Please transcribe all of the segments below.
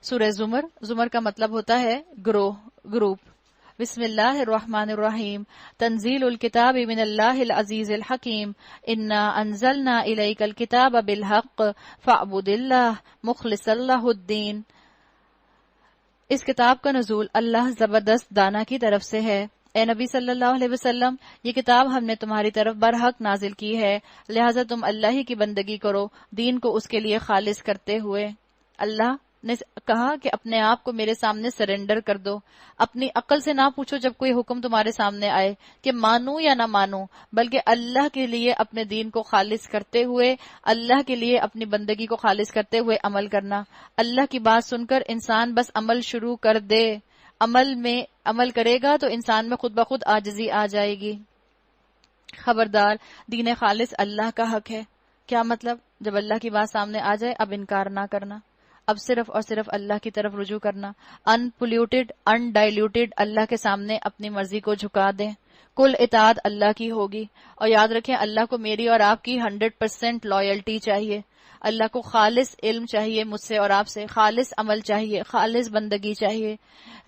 سورہ زمر، زمر کا مطلب ہوتا ہے گروہ، گروپ۔ بسم اللہ الرحمن الرحیم، تنزیل الکتاب من اللہ العزیز الحکیم، انا انزلنا الیک الکتاب بالحق فاعبد اللہ مخلصا لہ الدین۔ اس کتاب کا نزول اللہ زبردست دانا کی طرف سے ہے۔ اے نبی صلی اللہ علیہ وسلم، یہ کتاب ہم نے تمہاری طرف برحق نازل کی ہے، لہٰذا تم اللہ ہی کی بندگی کرو، دین کو اس کے لیے خالص کرتے ہوئے۔ اللہ نے کہا کہ اپنے آپ کو میرے سامنے سرنڈر کر دو، اپنی عقل سے نہ پوچھو جب کوئی حکم تمہارے سامنے آئے کہ مانو یا نہ مانو، بلکہ اللہ کے لیے اپنے دین کو خالص کرتے ہوئے، اللہ کے لیے اپنی بندگی کو خالص کرتے ہوئے عمل کرنا۔ اللہ کی بات سن کر انسان بس عمل شروع کر دے، عمل کرے گا تو انسان میں خود بخود عاجزی آ جائے گی۔ خبردار، دین خالص اللہ کا حق ہے۔ کیا مطلب؟ جب اللہ کی بات سامنے آ جائے اب انکار نہ کرنا، اب صرف اور صرف اللہ کی طرف رجوع کرنا، ان پولیوٹڈ ان ڈائلیوٹڈ اللہ کے سامنے اپنی مرضی کو جھکا دیں، کل اطاعت اللہ کی ہوگی۔ اور یاد رکھیں اللہ کو میری اور آپ کی 100% لائلٹی چاہیے، اللہ کو خالص علم چاہیے مجھ سے اور آپ سے، خالص عمل چاہیے، خالص بندگی چاہیے۔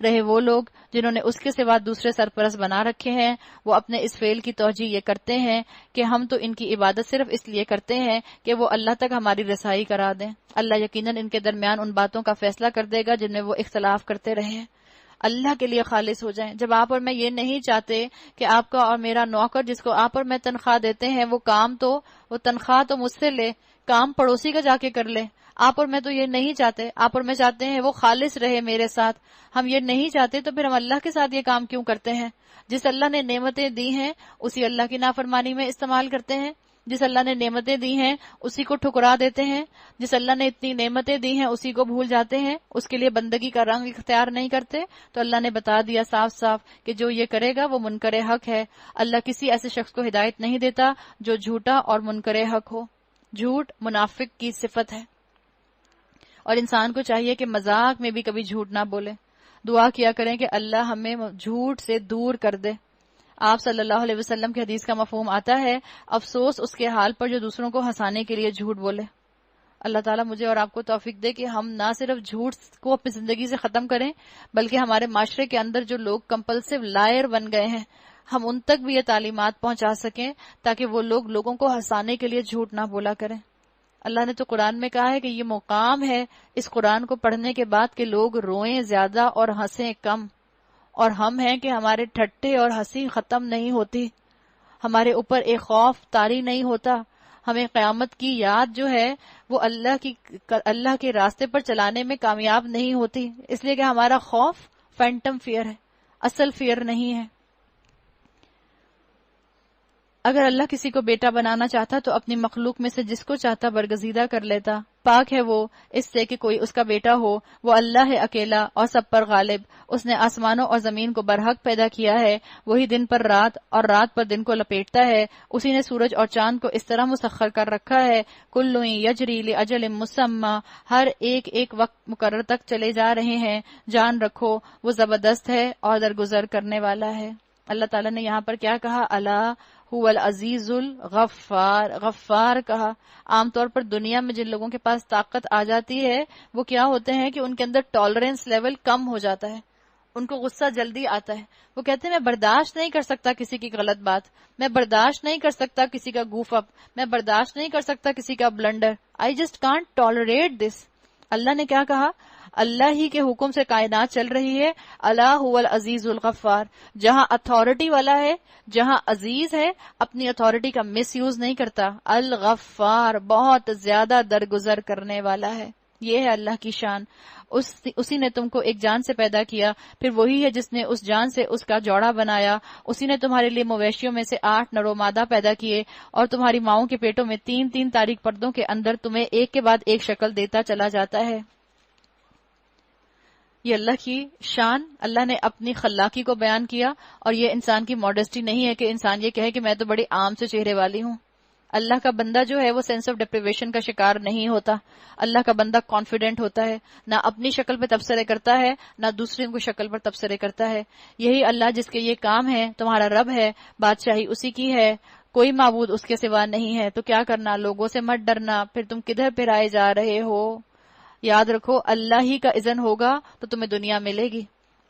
رہے وہ لوگ جنہوں نے اس کے سوا دوسرے سرپرست بنا رکھے ہیں، وہ اپنے اس فعل کی توجیہ یہ کرتے ہیں کہ ہم تو ان کی عبادت صرف اس لیے کرتے ہیں کہ وہ اللہ تک ہماری رسائی کرا دیں۔ اللہ یقیناً ان کے درمیان ان باتوں کا فیصلہ کر دے گا جن میں وہ اختلاف کرتے رہے ہیں۔ اللہ کے لیے خالص ہو جائیں۔ جب آپ اور میں یہ نہیں چاہتے کہ آپ کا اور میرا نوکر جس کو آپ اور میں تنخواہ دیتے ہیں وہ تنخواہ تو مجھ سے لے، کام پڑوسی کا جا کے کر لے۔ آپ اور میں تو یہ نہیں چاہتے، آپ اور میں چاہتے ہیں وہ خالص رہے میرے ساتھ۔ ہم یہ نہیں چاہتے تو پھر ہم اللہ کے ساتھ یہ کام کیوں کرتے ہیں؟ جس اللہ نے نعمتیں دی ہیں اسی اللہ کی نافرمانی میں استعمال کرتے ہیں، جس اللہ نے نعمتیں دی ہیں اسی کو ٹھکرا دیتے ہیں، جس اللہ نے اتنی نعمتیں دی ہیں اسی کو بھول جاتے ہیں، اس کے لیے بندگی کا رنگ اختیار نہیں کرتے۔ تو اللہ نے بتا دیا صاف صاف کہ جو یہ کرے گا وہ منکر حق ہے۔ اللہ کسی ایسے شخص کو ہدایت نہیں دیتا جو جھوٹا اور منکر حق ہو۔ جھوٹ منافق کی صفت ہے، اور انسان کو چاہیے کہ مذاق میں بھی کبھی جھوٹ نہ بولے۔ دعا کیا کریں کہ اللہ ہمیں جھوٹ سے دور کر دے۔ آپ صلی اللہ علیہ وسلم کی حدیث کا مفہوم آتا ہے، افسوس اس کے حال پر جو دوسروں کو ہنسانے کے لیے جھوٹ بولے۔ اللہ تعالیٰ مجھے اور آپ کو توفیق دے کہ ہم نہ صرف جھوٹ کو اپنی زندگی سے ختم کریں، بلکہ ہمارے معاشرے کے اندر جو لوگ کمپلسیو لائر بن گئے ہیں ہم ان تک بھی یہ تعلیمات پہنچا سکیں تاکہ وہ لوگوں کو ہنسانے کے لیے جھوٹ نہ بولا کریں۔ اللہ نے تو قرآن میں کہا ہے کہ یہ مقام ہے اس قرآن کو پڑھنے کے بعد کہ لوگ روئیں زیادہ اور ہنسیں کم، اور ہم ہیں کہ ہمارے ٹھٹے اور ہنسی ختم نہیں ہوتی، ہمارے اوپر ایک خوف طاری نہیں ہوتا، ہمیں قیامت کی یاد جو ہے وہ اللہ کے راستے پر چلانے میں کامیاب نہیں ہوتی، اس لیے کہ ہمارا خوف فینٹم فیئر ہے، اصل فیئر نہیں ہے۔ اگر اللہ کسی کو بیٹا بنانا چاہتا تو اپنی مخلوق میں سے جس کو چاہتا برگزیدہ کر لیتا۔ پاک ہے وہ اس سے کہ کوئی اس کا بیٹا ہو، وہ اللہ ہے اکیلا اور سب پر غالب۔ اس نے آسمانوں اور زمین کو برحق پیدا کیا ہے، وہی دن پر رات اور رات پر دن کو لپیٹتا ہے۔ اسی نے سورج اور چاند کو اس طرح مسخر کر رکھا ہے، کل یجری لاجل مسمی، ہر ایک وقت مقرر تک چلے جا رہے ہیں۔ جان رکھو وہ زبردست ہے اور درگزر کرنے والا ہے۔ اللہ تعالیٰ نے یہاں پر کیا کہا؟ اللہ هو العزیز الغفار، غفار کہا۔ عام طور پر دنیا میں جن لوگوں کے پاس طاقت آ جاتی ہے وہ کیا ہوتے ہیں کہ ان کے اندر ٹالرنس لیول کم ہو جاتا ہے، ان کو غصہ جلدی آتا ہے۔ وہ کہتے ہیں میں برداشت نہیں کر سکتا کسی کی غلط بات، میں برداشت نہیں کر سکتا کسی کا گوف اپ، میں برداشت نہیں کر سکتا کسی کا blunder, I just can't tolerate this۔ اللہ نے کیا کہا؟ اللہ ہی کے حکم سے کائنات چل رہی ہے۔ اللہ هو العزیز الغفار، جہاں اتھارٹی والا ہے، جہاں عزیز ہے، اپنی اتھارٹی کا مس یوز نہیں کرتا۔ الغفار، بہت زیادہ درگزر کرنے والا ہے۔ یہ ہے اللہ کی شان۔ اسی نے تم کو ایک جان سے پیدا کیا، پھر وہی ہے جس نے اس جان سے اس کا جوڑا بنایا۔ اسی نے تمہارے لیے مویشیوں میں سے 8 نر و مادہ پیدا کیے، اور تمہاری ماؤں کے پیٹوں میں 3 تاریک پردوں کے اندر تمہیں ایک کے بعد ایک شکل دیتا چلا جاتا ہے۔ یہ اللہ کی شان، اللہ نے اپنی خلاقی کو بیان کیا، اور یہ انسان کی ماڈسٹی نہیں ہے کہ انسان یہ کہے کہ میں تو بڑی عام سے چہرے والی ہوں۔ اللہ کا بندہ جو ہے وہ سینس آف ڈپریویشن کا شکار نہیں ہوتا۔ اللہ کا بندہ کانفیڈنٹ ہوتا ہے، نہ اپنی شکل پہ تبصرے کرتا ہے نہ دوسروں کی شکل پر تبصرے کرتا ہے۔ یہی اللہ جس کے یہ کام ہے، تمہارا رب ہے، بادشاہی اسی کی ہے، کوئی معبود اس کے سوا نہیں ہے۔ تو کیا کرنا؟ لوگوں سے مت ڈرنا، پھر تم کدھر پھرائے جا رہے ہو؟ یاد رکھو اللہ ہی کا اذن ہوگا تو تمہیں دنیا ملے گی،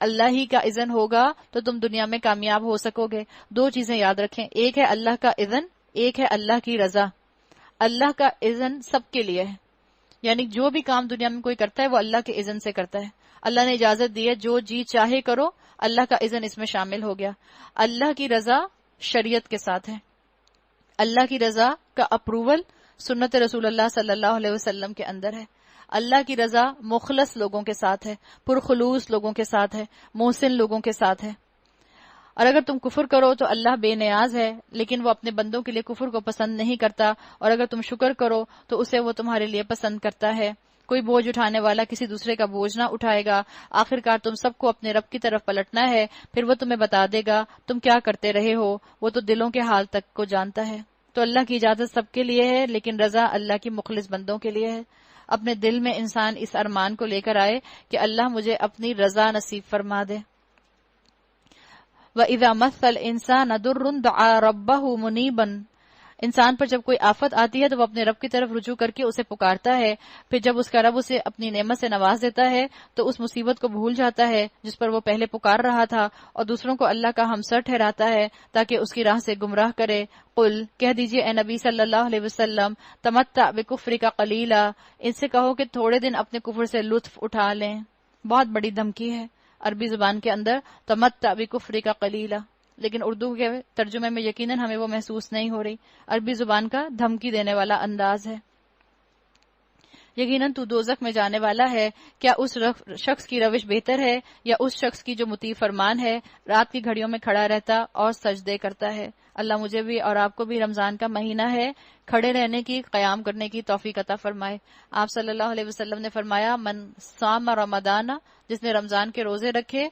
اللہ ہی کا اذن ہوگا تو تم دنیا میں کامیاب ہو سکو گے۔ دو چیزیں یاد رکھیں، ایک ہے اللہ کا اذن، ایک ہے اللہ کی رضا۔ اللہ کا اذن سب کے لیے ہے، یعنی جو بھی کام دنیا میں کوئی کرتا ہے وہ اللہ کے اذن سے کرتا ہے، اللہ نے اجازت دی ہے، جو جی چاہے کرو، اللہ کا اذن اس میں شامل ہو گیا۔ اللہ کی رضا شریعت کے ساتھ ہے، اللہ کی رضا کا اپروول سنت رسول اللہ صلی اللہ علیہ وسلم کے اندر ہے، اللہ کی رضا مخلص لوگوں کے ساتھ ہے، پرخلوص لوگوں کے ساتھ ہے، محسن لوگوں کے ساتھ ہے۔ اور اگر تم کفر کرو تو اللہ بے نیاز ہے، لیکن وہ اپنے بندوں کے لیے کفر کو پسند نہیں کرتا، اور اگر تم شکر کرو تو اسے وہ تمہارے لیے پسند کرتا ہے۔ کوئی بوجھ اٹھانے والا کسی دوسرے کا بوجھ نہ اٹھائے گا، آخرکار تم سب کو اپنے رب کی طرف پلٹنا ہے، پھر وہ تمہیں بتا دے گا تم کیا کرتے رہے ہو، وہ تو دلوں کے حال تک کو جانتا ہے۔ تو اللہ کی اجازت سب کے لیے ہے، لیکن رضا اللہ کی مخلص بندوں کے لیے ہے۔ اپنے دل میں انسان اس ارمان کو لے کر آئے کہ اللہ مجھے اپنی رضا نصیب فرما دے۔ وَإِذَا مَسَّ الْإِنسَانَ ضُرٌّ دَعَا رَبَّهُ مُنِيبًا، انسان پر جب کوئی آفت آتی ہے تو وہ اپنے رب کی طرف رجوع کر کے اسے پکارتا ہے، پھر جب اس کا رب اسے اپنی نعمت سے نواز دیتا ہے تو اس مصیبت کو بھول جاتا ہے جس پر وہ پہلے پکار رہا تھا، اور دوسروں کو اللہ کا ہمسر ٹھہراتا ہے تاکہ اس کی راہ سے گمراہ کرے۔ قل، کہہ دیجئے اے نبی صلی اللہ علیہ وسلم، تمتع بکفرک قلیلا، ان سے کہو کہ تھوڑے دن اپنے کفر سے لطف اٹھا لیں۔ بہت بڑی دھمکی ہے عربی زبان کے اندر تمتع بکفرک قلیلا، لیکن اردو کے ترجمے میں یقیناً ہمیں وہ محسوس نہیں ہو رہی۔ عربی زبان کا دھمکی دینے والا انداز ہے۔ یقیناً تو دوزخ میں جانے والا ہے، کیا اس شخص کی روش بہتر ہے یا اس شخص کی جو مطیع فرمان ہے، رات کی گھڑیوں میں کھڑا رہتا اور سجدے کرتا ہے۔ اللہ مجھے بھی اور آپ کو بھی رمضان کا مہینہ ہے کھڑے رہنے کی، قیام کرنے کی توفیق عطا فرمائے۔ آپ صلی اللہ علیہ وسلم نے فرمایا، من صام رمضان، جس نے رمضان کے روزے رکھے،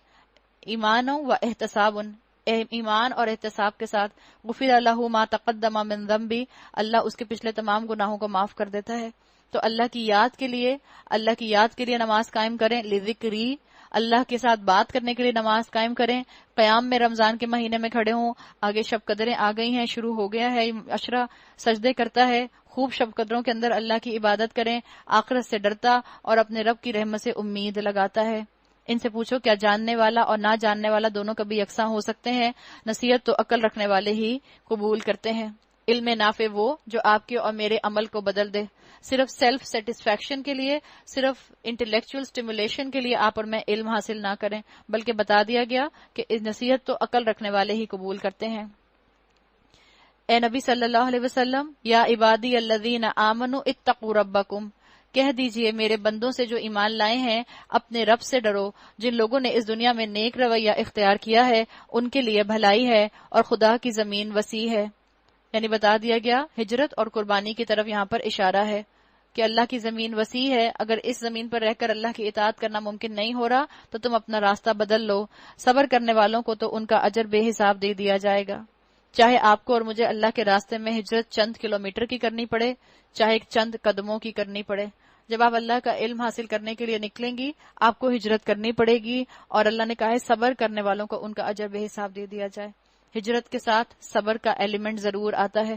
ایمان و احتساب، ایمان اور احتساب کے ساتھ، غفر لہ ما تقدم من ذنبی، اللہ اس کے پچھلے تمام گناہوں کو معاف کر دیتا ہے۔ تو اللہ کی یاد کے لیے نماز قائم کریں، لذکری، اللہ کے ساتھ بات کرنے کے لیے نماز قائم کریں، قیام میں رمضان کے مہینے میں کھڑے ہوں، آگے شب قدریں آ گئی ہیں، شروع ہو گیا ہے عشرہ، سجدے کرتا ہے، خوب شب قدروں کے اندر اللہ کی عبادت کریں، آخرت سے ڈرتا اور اپنے رب کی رحمت سے امید لگاتا ہے۔ ان سے پوچھو کیا جاننے والا اور نہ جاننے والا دونوں کبھی یکساں ہو سکتے ہیں؟ نصیحت تو عقل رکھنے والے ہی قبول کرتے ہیں۔ علم نافع وہ جو آپ کے اور میرے عمل کو بدل دے۔ صرف سیلف سیٹسفیکشن کے لیے، صرف انٹلیکچوئل سٹیمولیشن کے لیے آپ اور میں علم حاصل نہ کریں، بلکہ بتا دیا گیا کہ نصیحت تو عقل رکھنے والے ہی قبول کرتے ہیں۔ اے نبی صلی اللہ علیہ وسلم، یا عبادی الذین آمنوا اتقوا ربکم، کہہ دیجئے میرے بندوں سے جو ایمان لائے ہیں، اپنے رب سے ڈرو۔ جن لوگوں نے اس دنیا میں نیک رویہ اختیار کیا ہے ان کے لیے بھلائی ہے، اور خدا کی زمین وسیع ہے۔ یعنی بتا دیا گیا ہجرت اور قربانی کی طرف یہاں پر اشارہ ہے کہ اللہ کی زمین وسیع ہے، اگر اس زمین پر رہ کر اللہ کی اطاعت کرنا ممکن نہیں ہو رہا تو تم اپنا راستہ بدل لو۔ صبر کرنے والوں کو تو ان کا اجر بے حساب دے دیا جائے گا، چاہے آپ کو اور مجھے اللہ کے راستے میں ہجرت چند کلومیٹر کی کرنی پڑے، چاہے چند قدموں کی کرنی پڑے۔ جب آپ اللہ کا علم حاصل کرنے کے لیے نکلیں گی، آپ کو ہجرت کرنی پڑے گی، اور اللہ نے کہا ہے صبر کرنے والوں کو ان کا اجر بے حساب دے دیا جائے۔ ہجرت کے ساتھ صبر کا ایلیمنٹ ضرور آتا ہے،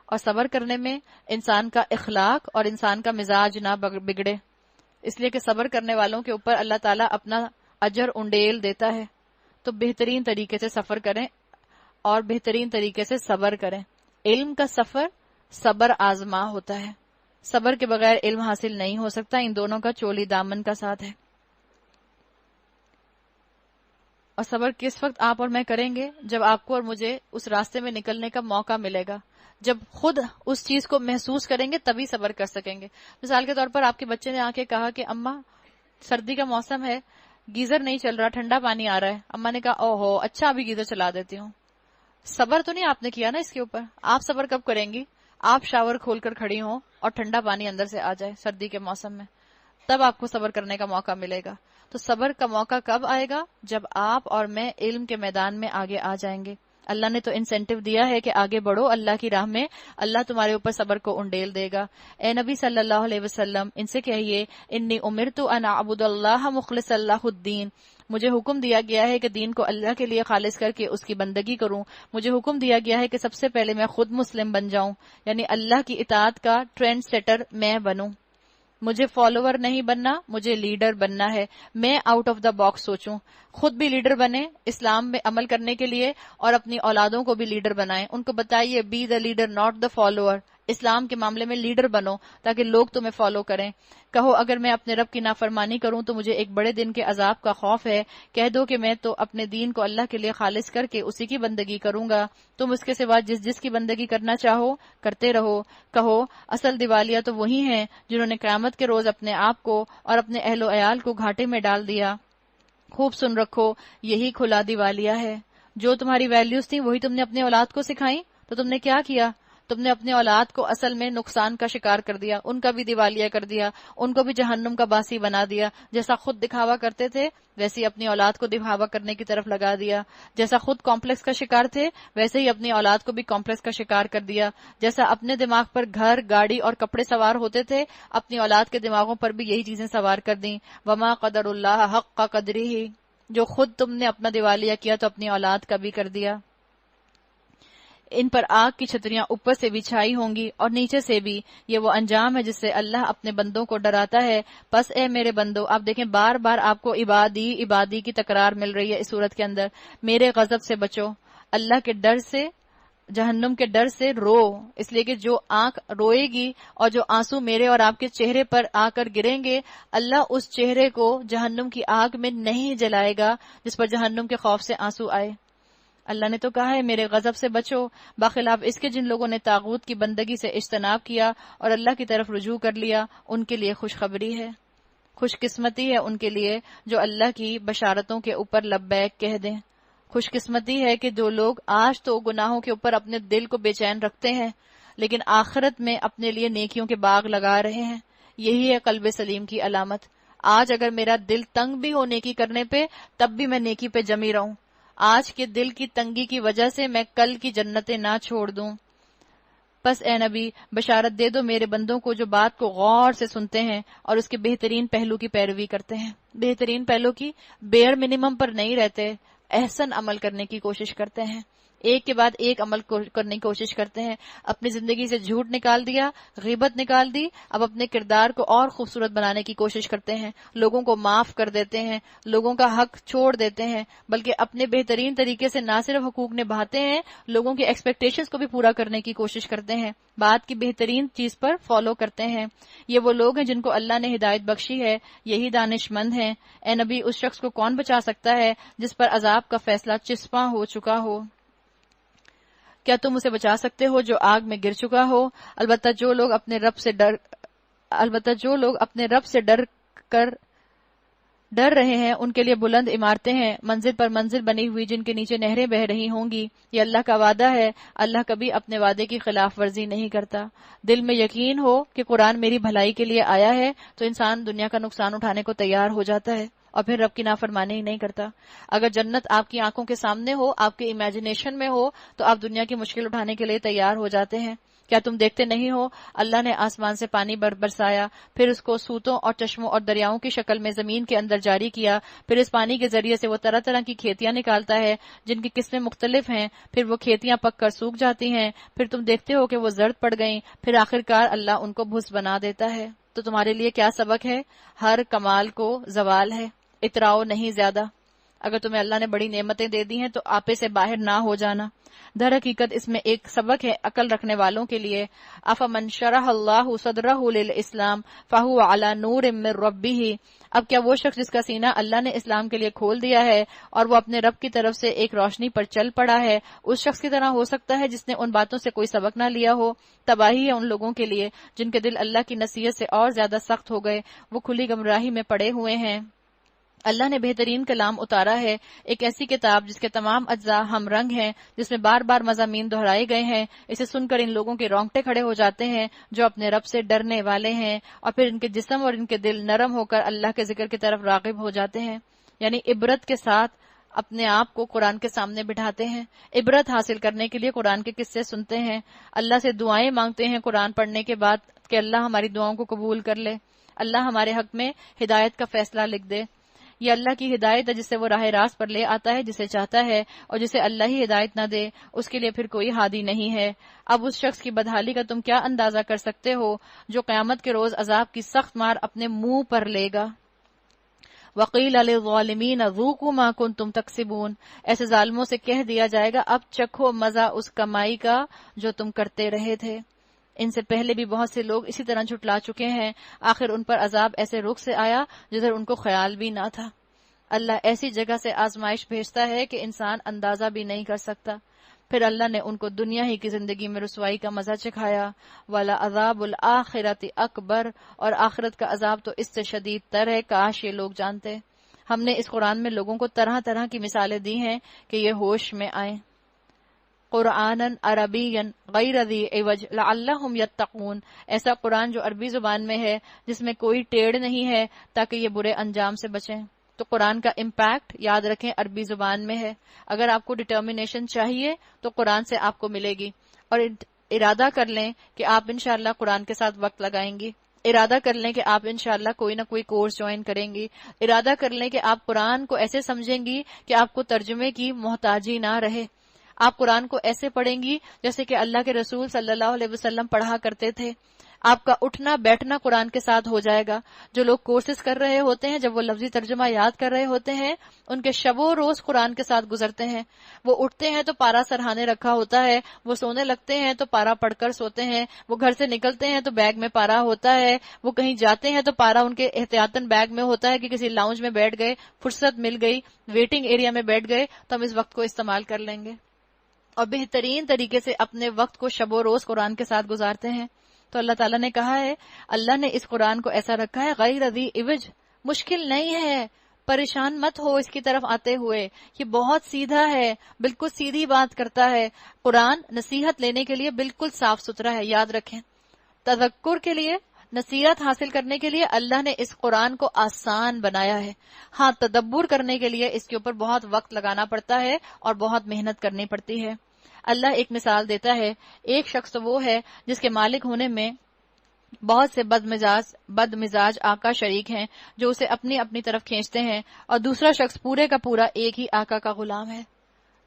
اور صبر کرنے میں انسان کا اخلاق اور انسان کا مزاج نہ بگڑے، اس لیے کہ صبر کرنے والوں کے اوپر اللہ تعالیٰ اپنا اجر انڈیل دیتا ہے۔ تو بہترین طریقے سے سفر کریں اور بہترین طریقے سے صبر کریں۔ علم کا سفر صبر آزما ہوتا ہے، صبر کے بغیر علم حاصل نہیں ہو سکتا، ان دونوں کا چولی دامن کا ساتھ ہے۔ اور صبر کس وقت آپ اور میں کریں گے؟ جب آپ کو اور مجھے اس راستے میں نکلنے کا موقع ملے گا، جب خود اس چیز کو محسوس کریں گے تبھی صبر کر سکیں گے۔ مثال کے طور پر آپ کے بچے نے آ کے کہا کہ اماں سردی کا موسم ہے، گیزر نہیں چل رہا، ٹھنڈا پانی آ رہا ہے۔ اماں نے کہا اوہو اچھا ابھی گیزر چلا دیتی ہوں۔ صبر تو نہیں آپ نے کیا نا اس کے اوپر۔ آپ صبر کب کریں گی؟ آپ شاور کھول کر کھڑی ہوں اور ٹھنڈا پانی اندر سے آ جائے سردی کے موسم میں، تب آپ کو صبر کرنے کا موقع ملے گا۔ تو صبر کا موقع کب آئے گا؟ جب آپ اور میں علم کے میدان میں آگے آ جائیں گے۔ اللہ نے تو انسینٹیو دیا ہے کہ آگے بڑھو اللہ کی راہ میں، اللہ تمہارے اوپر صبر کو انڈیل دے گا۔ اے نبی صلی اللہ علیہ وسلم، ان سے کہیے انی امرت ان اعبد اللہ مخلص اللہ الدین، مجھے حکم دیا گیا ہے کہ دین کو اللہ کے لیے خالص کر کے اس کی بندگی کروں۔ مجھے حکم دیا گیا ہے کہ سب سے پہلے میں خود مسلم بن جاؤں، یعنی اللہ کی اطاعت کا ٹرینڈ سیٹر میں بنوں۔ مجھے فالوور نہیں بننا، مجھے لیڈر بننا ہے. میں آؤٹ آف دا باکس سوچوں، خود بھی لیڈر بنے اسلام میں عمل کرنے کے لیے، اور اپنی اولادوں کو بھی لیڈر بنائیں. ان کو بتائیے be the leader not the follower. اسلام کے معاملے میں لیڈر بنو تاکہ لوگ تمہیں فالو کریں. کہو اگر میں اپنے رب کی نافرمانی کروں تو مجھے ایک بڑے دن کے عذاب کا خوف ہے. کہہ دو کہ میں تو اپنے دین کو اللہ کے لیے خالص کر کے اسی کی بندگی کروں گا. تم اس کے سوا جس کی بندگی کرنا چاہو کرتے رہو. کہو اصل دیوالیہ تو وہی ہیں جنہوں نے قیامت کے روز اپنے آپ کو اور اپنے اہل و عیال کو گھاٹے میں ڈال دیا. خوب سن رکھو، یہی کھلا دیوالیہ ہے. جو تمہاری ویلیوز تھیں وہی تم نے اپنے اولاد کو سکھائیں تو تم نے کیا کیا؟ تم نے اپنے اولاد کو اصل میں نقصان کا شکار کر دیا، ان کا بھی دیوالیہ کر دیا، ان کو بھی جہنم کا باسی بنا دیا. جیسا خود دکھاوا کرتے تھے ویسے ہی اپنی اولاد کو دکھاوا کرنے کی طرف لگا دیا. جیسا خود کمپلیکس کا شکار تھے ویسے ہی اپنی اولاد کو بھی کمپلیکس کا شکار کر دیا. جیسا اپنے دماغ پر گھر، گاڑی اور کپڑے سوار ہوتے تھے اپنی اولاد کے دماغوں پر بھی یہی چیزیں سوار کر دیں. وما قدر اللہ حق کا قدری ہی، جو خود تم نے اپنا دیوالیہ کیا تو اپنی اولاد کا بھی کر دیا. ان پر آگ کی چھتریاں اوپر سے بھی چھائی ہوں گی اور نیچے سے بھی. یہ وہ انجام ہے جس سے اللہ اپنے بندوں کو ڈراتا ہے. پس اے میرے بندو، آپ دیکھیں بار بار آپ کو عبادی عبادی کی تکرار مل رہی ہے اس صورت کے اندر. میرے غضب سے بچو، اللہ کے ڈر سے، جہنم کے ڈر سے رو، اس لیے کہ جو آنکھ روئے گی اور جو آنسو میرے اور آپ کے چہرے پر آ کر گریں گے، اللہ اس چہرے کو جہنم کی آگ میں نہیں جلائے گا جس پر جہنم کے خوف سے آنسو آئے. اللہ نے تو کہا ہے میرے غضب سے بچو، باخلاف اس کے جن لوگوں نے طاغوت کی بندگی سے اجتناب کیا اور اللہ کی طرف رجوع کر لیا، ان کے لیے خوشخبری ہے، خوش قسمتی ہے ان کے لیے جو اللہ کی بشارتوں کے اوپر لبیک کہہ دیں. خوش قسمتی ہے کہ جو لوگ آج تو گناہوں کے اوپر اپنے دل کو بے چین رکھتے ہیں لیکن آخرت میں اپنے لیے نیکیوں کے باغ لگا رہے ہیں. یہی ہے قلب سلیم کی علامت. آج اگر میرا دل تنگ بھی ہو نیکی کرنے پہ تب بھی میں نیکی پہ جمی رہوں. آج کے دل کی تنگی کی وجہ سے میں کل کی جنتیں نہ چھوڑ دوں. پس اے نبی بشارت دے دو میرے بندوں کو جو بات کو غور سے سنتے ہیں اور اس کے بہترین پہلو کی پیروی کرتے ہیں. بہترین پہلو کی، بیئر منیمم پر نہیں رہتے، احسن عمل کرنے کی کوشش کرتے ہیں، ایک کے بعد ایک عمل کرنے کی کوشش کرتے ہیں. اپنی زندگی سے جھوٹ نکال دیا، غیبت نکال دی، اب اپنے کردار کو اور خوبصورت بنانے کی کوشش کرتے ہیں. لوگوں کو معاف کر دیتے ہیں، لوگوں کا حق چھوڑ دیتے ہیں، بلکہ اپنے بہترین طریقے سے نہ صرف حقوق نبھاتے ہیں، لوگوں کی ایکسپیکٹیشنز کو بھی پورا کرنے کی کوشش کرتے ہیں، بات کی بہترین چیز پر فالو کرتے ہیں. یہ وہ لوگ ہیں جن کو اللہ نے ہدایت بخشی ہے، یہی دانش مند ہیں. اے نبی اس شخص کو کون بچا سکتا ہے جس پر عذاب کا فیصلہ چسپاں ہو چکا ہو؟ کیا تم اسے بچا سکتے ہو جو آگ میں گر چکا ہو؟ البتہ جو لوگ اپنے رب سے ڈر رہے ہیں ان کے لیے بلند عمارتیں ہیں، منزل پر منزل بنی ہوئی جن کے نیچے نہریں بہ رہی ہوں گی. یہ اللہ کا وعدہ ہے، اللہ کبھی اپنے وعدے کی خلاف ورزی نہیں کرتا. دل میں یقین ہو کہ قرآن میری بھلائی کے لیے آیا ہے تو انسان دنیا کا نقصان اٹھانے کو تیار ہو جاتا ہے اور پھر رب کی نافرمانی ہی نہیں کرتا. اگر جنت آپ کی آنکھوں کے سامنے ہو، آپ کے امیجنیشن میں ہو، تو آپ دنیا کی مشکل اٹھانے کے لیے تیار ہو جاتے ہیں. کیا تم دیکھتے نہیں ہو اللہ نے آسمان سے پانی برسایا، پھر اس کو سوتوں اور چشموں اور دریاؤں کی شکل میں زمین کے اندر جاری کیا، پھر اس پانی کے ذریعے سے وہ طرح طرح کی کھیتیاں نکالتا ہے جن کی قسمیں مختلف ہیں، پھر وہ کھیتیاں پک کر سوکھ جاتی ہیں، پھر تم دیکھتے ہو کہ وہ زرد پڑ گئیں، پھر آخرکار اللہ ان کو بھس بنا دیتا ہے. تو تمہارے لیے کیا سبق ہے؟ ہر کمال کو زوال ہے، اتراؤ نہیں زیادہ. اگر تمہیں اللہ نے بڑی نعمتیں دے دی ہیں تو آپے سے باہر نہ ہو جانا. در حقیقت اس میں ایک سبق ہے عقل رکھنے والوں کے لیے. افمن شرح اللہ صدرہ للاسلام فہو علی نور من ربہ، اب کیا وہ شخص جس کا سینہ اللہ نے اسلام کے لیے کھول دیا ہے اور وہ اپنے رب کی طرف سے ایک روشنی پر چل پڑا ہے، اس شخص کی طرح ہو سکتا ہے جس نے ان باتوں سے کوئی سبق نہ لیا ہو؟ تباہی ہے ان لوگوں کے لیے جن کے دل اللہ کی نصیحت سے اور زیادہ سخت ہو گئے، وہ کھلی گمراہی میں پڑے ہوئے ہیں. اللہ نے بہترین کلام اتارا ہے، ایک ایسی کتاب جس کے تمام اجزاء ہم رنگ ہیں، جس میں بار بار مضامین دہرائے گئے ہیں. اسے سن کر ان لوگوں کے رونگٹے کھڑے ہو جاتے ہیں جو اپنے رب سے ڈرنے والے ہیں، اور پھر ان کے جسم اور ان کے دل نرم ہو کر اللہ کے ذکر کی طرف راغب ہو جاتے ہیں. یعنی عبرت کے ساتھ اپنے آپ کو قرآن کے سامنے بٹھاتے ہیں، عبرت حاصل کرنے کے لیے قرآن کے قصے سنتے ہیں، اللہ سے دعائیں مانگتے ہیں قرآن پڑھنے کے بعد کہ اللہ ہماری دعاؤں کو قبول کر لے، اللہ ہمارے حق میں ہدایت کا فیصلہ لکھ دے. یہ اللہ کی ہدایت ہے جس سے وہ راہ راست پر لے آتا ہے جسے چاہتا ہے، اور جسے اللہ ہی ہدایت نہ دے اس کے لیے پھر کوئی ہادی نہیں ہے۔ اب اس شخص کی بدحالی کا تم کیا اندازہ کر سکتے ہو جو قیامت کے روز عذاب کی سخت مار اپنے منہ پر لے گا۔ وقیل للظالمین ذوقوا ما کنتم تکسبون، ایسے ظالموں سے کہہ دیا جائے گا اب چکھو مزہ اس کمائی کا جو تم کرتے رہے تھے۔ ان سے پہلے بھی بہت سے لوگ اسی طرح جھٹلا چکے ہیں، آخر ان پر عذاب ایسے رخ سے آیا جدھر ان کو خیال بھی نہ تھا۔ اللہ ایسی جگہ سے آزمائش بھیجتا ہے کہ انسان اندازہ بھی نہیں کر سکتا۔ پھر اللہ نے ان کو دنیا ہی کی زندگی میں رسوائی کا مزہ چکھایا، وَلَعَذَابُ الْآخِرَةِ اکبر، اور آخرت کا عذاب تو اس سے شدید تر ہے، کاش یہ لوگ جانتے۔ ہم نے اس قرآن میں لوگوں کو طرح طرح کی مثالیں دی ہیں کہ یہ ہوش میں آئیں۔ قرآنًا عربیًا غیر ذی عوج لعلہم یتقون، ایسا قرآن جو عربی زبان میں ہے جس میں کوئی ٹیڑھ نہیں ہے تاکہ یہ برے انجام سے بچیں۔ تو قرآن کا امپیکٹ یاد رکھیں عربی زبان میں ہے۔ اگر آپ کو ڈٹرمینیشن چاہیے تو قرآن سے آپ کو ملے گی، اور ارادہ کر لیں کہ آپ انشاءاللہ قرآن کے ساتھ وقت لگائیں گی، ارادہ کر لیں کہ آپ انشاءاللہ کوئی نہ کوئی کورس جوائن کریں گی، ارادہ کر لیں کہ آپ قرآن کو ایسے سمجھیں گی کہ آپ کو ترجمے کی محتاجی نہ رہے، آپ قرآن کو ایسے پڑھیں گی جیسے کہ اللہ کے رسول صلی اللہ علیہ وسلم پڑھا کرتے تھے۔ آپ کا اٹھنا بیٹھنا قرآن کے ساتھ ہو جائے گا۔ جو لوگ کورسز کر رہے ہوتے ہیں، جب وہ لفظی ترجمہ یاد کر رہے ہوتے ہیں، ان کے شب و روز قرآن کے ساتھ گزرتے ہیں۔ وہ اٹھتے ہیں تو پارا سرہانے رکھا ہوتا ہے، وہ سونے لگتے ہیں تو پارا پڑھ کر سوتے ہیں، وہ گھر سے نکلتے ہیں تو بیگ میں پارا ہوتا ہے، وہ کہیں جاتے ہیں تو پارا ان کے احتیاطاً بیگ میں ہوتا ہے کہ کسی لاؤنج میں بیٹھ گئے، فرصت مل گئی، ویٹنگ ایریا میں بیٹھ گئے تو ہم اس وقت کو استعمال کر لیں گے، اور بہترین طریقے سے اپنے وقت کو شب و روز قرآن کے ساتھ گزارتے ہیں۔ تو اللہ تعالیٰ نے کہا ہے، اللہ نے اس قرآن کو ایسا رکھا ہے غیر ذی عوج، مشکل نہیں ہے، پریشان مت ہو اس کی طرف آتے ہوئے، یہ بہت سیدھا ہے، بالکل سیدھی بات کرتا ہے۔ قرآن نصیحت لینے کے لیے بالکل صاف ستھرا ہے، یاد رکھیں۔ تذکر کے لیے، نصیحت حاصل کرنے کے لیے اللہ نے اس قرآن کو آسان بنایا ہے۔ ہاں، تدبر کرنے کے لیے اس کے اوپر بہت وقت لگانا پڑتا ہے اور بہت محنت کرنی پڑتی ہے۔ اللہ ایک مثال دیتا ہے، ایک شخص تو وہ ہے جس کے مالک ہونے میں بہت سے بد مزاج آقا شریک ہیں جو اسے اپنی اپنی طرف کھینچتے ہیں، اور دوسرا شخص پورے کا پورا ایک ہی آقا کا غلام ہے۔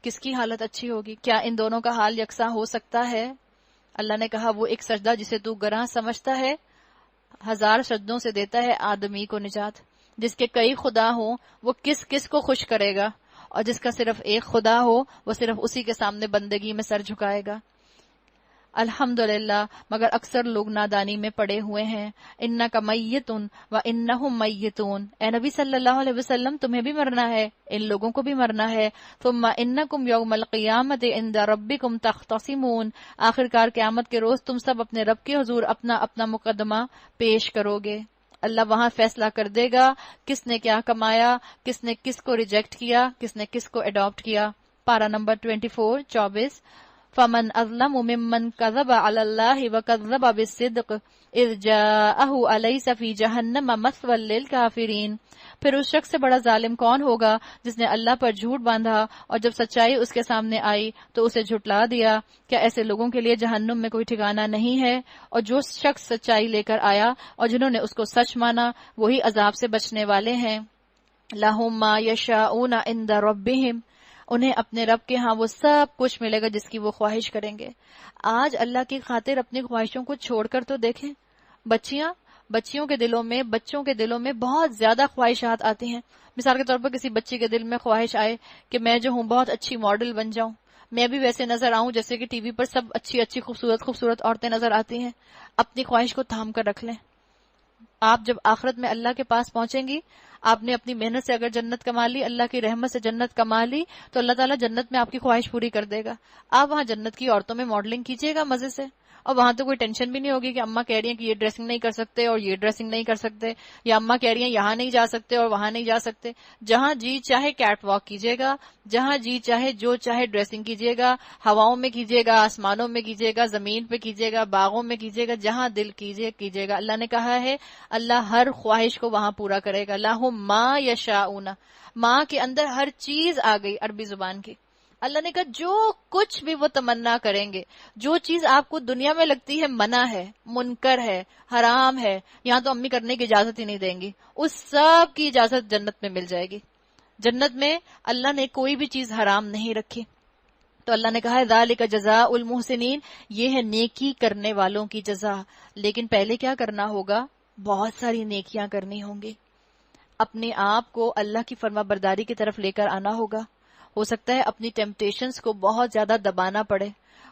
کس کی حالت اچھی ہوگی؟ کیا ان دونوں کا حال یکساں ہو سکتا ہے؟ اللہ نے کہا، وہ ایک سجدہ جسے تو گراں سمجھتا ہے 1000 سجدوں سے دیتا ہے آدمی کو نجات۔ جس کے کئی خدا ہوں وہ کس کس کو خوش کرے گا، اور جس کا صرف ایک خدا ہو وہ صرف اسی کے سامنے بندگی میں سر جھکائے گا۔ الحمدللہ، مگر اکثر لوگ نادانی میں پڑے ہوئے ہیں۔ انک میت و انہم میتون، اے نبی صلی اللہ علیہ وسلم تمہیں بھی مرنا ہے، ان لوگوں کو بھی مرنا ہے۔ ثم انکم یوم القیامت عند ربکم تختصمون، آخرکار قیامت کے روز تم سب اپنے رب کے حضور اپنا اپنا مقدمہ پیش کرو گے۔ اللہ وہاں فیصلہ کر دے گا کس نے کیا کمایا، کس نے کس کو ریجیکٹ کیا، کس نے کس کو اڈاپٹ کیا۔ پارہ نمبر 24 فمن اظلم ممن کذب علی اللہ وکذب بالصدق اذ جاءہ الیس فی جہنم مثوی للکافرین، پھر اس شخص سے بڑا ظالم کون ہوگا جس نے اللہ پر جھوٹ باندھا اور جب سچائی اس کے سامنے آئی تو اسے جھٹلا دیا۔ کیا ایسے لوگوں کے لیے جہنم میں کوئی ٹھکانہ نہیں ہے؟ اور جو شخص سچائی لے کر آیا اور جنہوں نے اس کو سچ مانا وہی عذاب سے بچنے والے ہیں۔ لہم ما یشاؤون عند ربہم، انہیں اپنے رب کے ہاں وہ سب کچھ ملے گا جس کی وہ خواہش کریں گے۔ آج اللہ کی خاطر اپنی خواہشوں کو چھوڑ کر تو دیکھیں، بچوں کے دلوں میں بہت زیادہ خواہشات آتی ہیں۔ مثال کے طور پر کسی بچی کے دل میں خواہش آئے کہ میں جو ہوں بہت اچھی ماڈل بن جاؤں، میں بھی ویسے نظر آؤں جیسے کہ ٹی وی پر سب اچھی خوبصورت عورتیں نظر آتی ہیں۔ اپنی خواہش کو تھام کر رکھ لیں۔ آپ جب آخرت میں اللہ کے پاس پہنچیں گی، آپ نے اپنی محنت سے اگر جنت کما لی، اللہ کی رحمت سے جنت کما لی، تو اللہ تعالیٰ جنت میں آپ کی خواہش پوری کر دے گا۔ آپ وہاں جنت کی عورتوں میں ماڈلنگ کیجیے گا مزے سے، اور وہاں تو کوئی ٹینشن بھی نہیں ہوگی کہ اماں کہہ رہی ہیں کہ یہ ڈریسنگ نہیں کر سکتے اور یہ ڈریسنگ نہیں کر سکتے، یا اماں کہہ رہی ہیں یہاں نہیں جا سکتے اور وہاں نہیں جا سکتے۔ جہاں جی چاہے کیٹ واک کیجیے گا، جہاں جی چاہے جو چاہے ڈریسنگ کیجیے گا، ہواؤں میں کیجیے گا، آسمانوں میں کیجیے گا، زمین پہ کیجیے گا، باغوں میں کیجیے گا، جہاں دل کیجیے گا۔ اللہ نے کہا ہے اللہ ہر خواہش کو وہاں پورا کرے گا۔ لہم ما یشاؤون، ماں کے اندر ہر چیز آ گئی عربی زبان کی۔ اللہ نے کہا جو کچھ بھی وہ تمنا کریں گے، جو چیز آپ کو دنیا میں لگتی ہے منع ہے، منکر ہے، حرام ہے، یہاں تو امی کرنے کی اجازت ہی نہیں دیں گی، اس سب کی اجازت جنت میں مل جائے گی. جنت میں اللہ نے کوئی بھی چیز حرام نہیں رکھی. تو اللہ نے کہا ہے ذالک جزاء المحسنین، یہ ہے نیکی کرنے والوں کی جزا. لیکن پہلے کیا کرنا ہوگا؟ بہت ساری نیکیاں کرنی ہوں گی. اپنے آپ کو اللہ کی فرما برداری کی طرف لے کر آنا ہوگا. ہو سکتا ہے اپنی ٹیمپٹیشنز کو بہت زیادہ دبانا پڑے،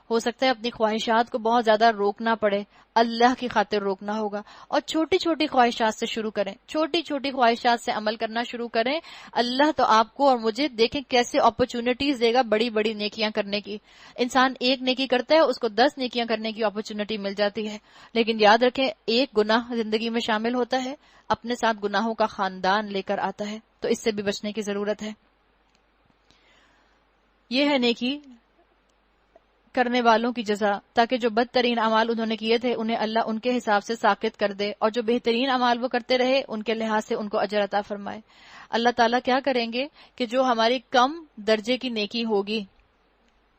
ہو سکتا ہے اپنی خواہشات کو بہت زیادہ روکنا پڑے، اللہ کی خاطر روکنا ہوگا. اور چھوٹی چھوٹی خواہشات سے شروع کریں، چھوٹی چھوٹی خواہشات سے عمل کرنا شروع کریں. اللہ تو آپ کو اور مجھے دیکھیں کیسے اپرچونٹیز دے گا بڑی بڑی نیکیاں کرنے کی. انسان ایک نیکی کرتا ہے، اس کو 10 نیکیاں کرنے کی اپرچونٹی مل جاتی ہے. لیکن یاد رکھیں ایک گناہ زندگی میں شامل ہوتا ہے، اپنے ساتھ گناہوں کا خاندان لے کر آتا ہے. تو اس سے بھی بچنے کی ضرورت ہے. یہ ہے نیکی کرنے والوں کی جزا، تاکہ جو بدترین اعمال انہوں نے کیے تھے انہیں اللہ ان کے حساب سے ساقط کر دے، اور جو بہترین اعمال وہ کرتے رہے ان کے لحاظ سے ان کو اجر عطا فرمائے. اللہ تعالیٰ کیا کریں گے کہ جو ہماری کم درجے کی نیکی ہوگی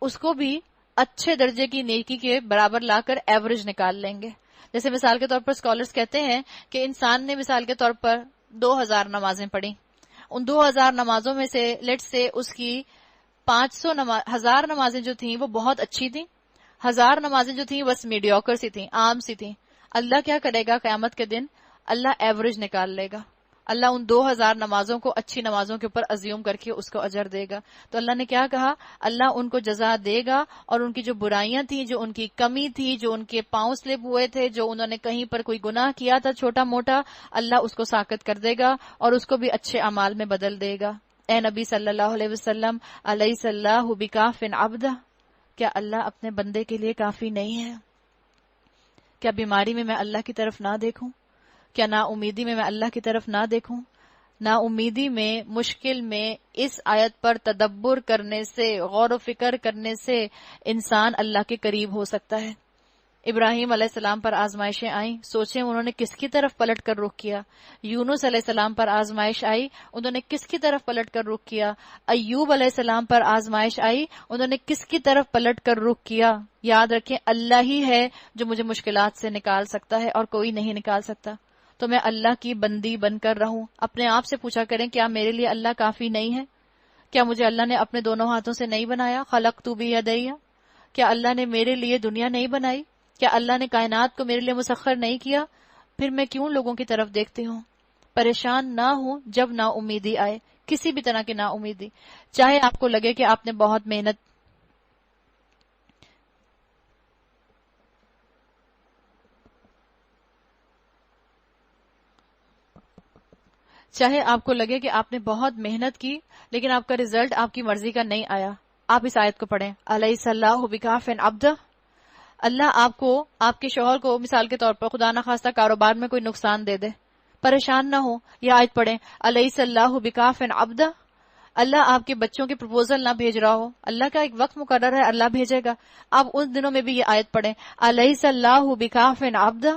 اس کو بھی اچھے درجے کی نیکی کے برابر لا کر ایوریج نکال لیں گے. جیسے مثال کے طور پر اسکالرز کہتے ہیں کہ انسان نے مثال کے طور پر 2000 نمازیں پڑھی، ان 2000 نمازوں میں سے لیٹ سے اس کی 1000 نمازیں جو تھیں وہ بہت اچھی تھیں، 1000 نمازیں جو تھیں بس میڈیوکر سی تھیں، عام سی تھیں. اللہ کیا کرے گا قیامت کے دن؟ اللہ ایوریج نکال لے گا. اللہ ان 2000 نمازوں کو اچھی نمازوں کے اوپر ازیوم کر کے اس کو اجر دے گا. تو اللہ نے کیا کہا؟ اللہ ان کو جزا دے گا، اور ان کی جو برائیاں تھیں، جو ان کی کمی تھی، جو ان کے پاؤں سلپ ہوئے تھے، جو انہوں نے کہیں پر کوئی گناہ کیا تھا چھوٹا موٹا، اللہ اس کو ساقط کر دے گا اور اس کو بھی اچھے اعمال میں بدل دے گا. اے نبی صلی اللہ علیہ وسلم، الیس اللہ بکاف عبدہ، کیا اللہ اپنے بندے کے لیے کافی نہیں ہے؟ کیا بیماری میں اللہ کی طرف نہ دیکھوں؟ کیا نا امیدی میں اللہ کی طرف نہ دیکھوں؟ نا امیدی میں، مشکل میں اس آیت پر تدبر کرنے سے، غور و فکر کرنے سے انسان اللہ کے قریب ہو سکتا ہے. ابراہیم علیہ السلام پر آزمائشیں آئیں، سوچیں انہوں نے کس کی طرف پلٹ کر رخ کیا. یونس علیہ السلام پر آزمائش آئی، انہوں نے کس کی طرف پلٹ کر رخ کیا. ایوب علیہ السلام پر آزمائش آئی، انہوں نے کس کی طرف پلٹ کر رخ کیا. یاد رکھیں اللہ ہی ہے جو مجھے مشکلات سے نکال سکتا ہے اور کوئی نہیں نکال سکتا. تو میں اللہ کی بندی بن کر رہوں. اپنے آپ سے پوچھا کریں کیا میرے لیے اللہ کافی نہیں ہے؟ کیا مجھے اللہ نے اپنے دونوں ہاتھوں سے نہیں بنایا؟ خلقت بیدی، کیا اللہ نے میرے لیے دنیا نہیں بنائی؟ کیا اللہ نے کائنات کو میرے لیے مسخر نہیں کیا؟ پھر میں کیوں لوگوں کی طرف دیکھتی ہوں؟ پریشان نہ ہوں جب نا امیدی آئے، کسی بھی طرح کی نا امیدی، چاہے آپ کو لگے کہ آپ نے بہت محنت کی لیکن آپ کا رزلٹ آپ کی مرضی کا نہیں آیا. آپ اس آیت کو پڑھیں، الیس اللہ بکاف عبدہ. اللہ آپ کو، آپ کے شوہر کو مثال کے طور پر خدا نخواستہ کاروبار میں کوئی نقصان دے دے، پریشان نہ ہو، یہ آیت پڑھیں، الیس اللہ بکاف عبدہ. اللہ آپ کے بچوں کے پرپوزل نہ بھیج رہا ہو، اللہ کا ایک وقت مقرر ہے، اللہ بھیجے گا. آپ ان دنوں میں بھی یہ آیت پڑھیں، الیس اللہ بکاف عبدہ.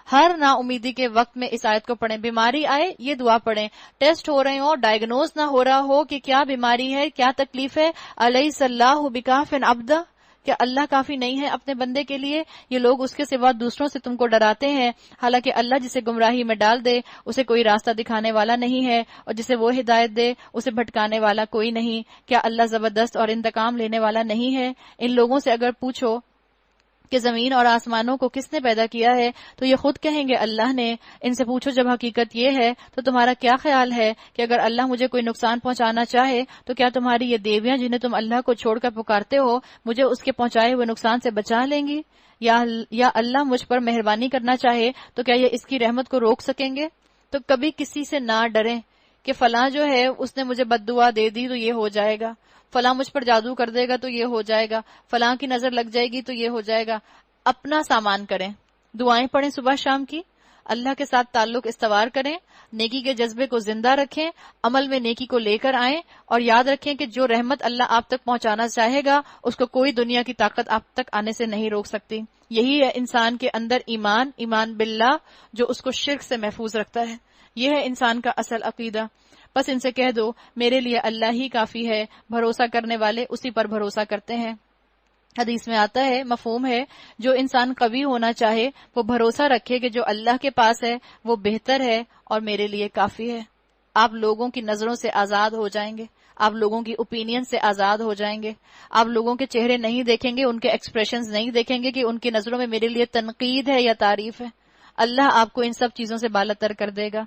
ہر نا امیدی کے وقت میں اس آیت کو پڑھیں. بیماری آئے یہ دعا پڑھیں، ٹیسٹ ہو رہے ہوں، ڈائگنوز نہ ہو رہا ہو کہ کیا بیماری ہے، کیا تکلیف ہے، الیس اللہ بکاف عبدہ. کیا اللہ کافی نہیں ہے اپنے بندے کے لیے؟ یہ لوگ اس کے سوا دوسروں سے تم کو ڈراتے ہیں، حالانکہ اللہ جسے گمراہی میں ڈال دے اسے کوئی راستہ دکھانے والا نہیں ہے، اور جسے وہ ہدایت دے اسے بھٹکانے والا کوئی نہیں. کیا اللہ زبردست اور انتقام لینے والا نہیں ہے؟ ان لوگوں سے اگر پوچھو کہ زمین اور آسمانوں کو کس نے پیدا کیا ہے تو یہ خود کہیں گے اللہ نے. ان سے پوچھو جب حقیقت یہ ہے تو تمہارا کیا خیال ہے کہ اگر اللہ مجھے کوئی نقصان پہنچانا چاہے تو کیا تمہاری یہ دیویاں جنہیں تم اللہ کو چھوڑ کر پکارتے ہو مجھے اس کے پہنچائے ہوئے نقصان سے بچا لیں گی؟ یا اللہ مجھ پر مہربانی کرنا چاہے تو کیا یہ اس کی رحمت کو روک سکیں گے؟ تو کبھی کسی سے نہ ڈریں کہ فلاں جو ہے اس نے مجھے بد دعا دے دی تو یہ ہو جائے گا، فلاں مجھ پر جادو کر دے گا تو یہ ہو جائے گا، فلاں کی نظر لگ جائے گی تو یہ ہو جائے گا. اپنا سامان کریں، دعائیں پڑھیں صبح شام کی، اللہ کے ساتھ تعلق استوار کریں، نیکی کے جذبے کو زندہ رکھیں، عمل میں نیکی کو لے کر آئیں، اور یاد رکھیں کہ جو رحمت اللہ آپ تک پہنچانا چاہے گا اس کو کوئی دنیا کی طاقت آپ تک آنے سے نہیں روک سکتی. یہی ہے انسان کے اندر ایمان باللہ جو اس کو شرک سے محفوظ رکھتا ہے. یہ ہے انسان کا اصل عقیدہ. بس ان سے کہہ دو میرے لیے اللہ ہی کافی ہے، بھروسہ کرنے والے اسی پر بھروسہ کرتے ہیں. حدیث میں آتا ہے، مفہوم ہے، جو انسان قوی ہونا چاہے وہ بھروسہ رکھے کہ جو اللہ کے پاس ہے وہ بہتر ہے اور میرے لیے کافی ہے. آپ لوگوں کی نظروں سے آزاد ہو جائیں گے، آپ لوگوں کی اوپینین سے آزاد ہو جائیں گے، آپ لوگوں کے چہرے نہیں دیکھیں گے، ان کے ایکسپریشنز نہیں دیکھیں گے کہ ان کی نظروں میں میرے لیے تنقید ہے یا تعریف ہے. اللہ آپ کو ان سب چیزوں سے بالاتر کر دے گا.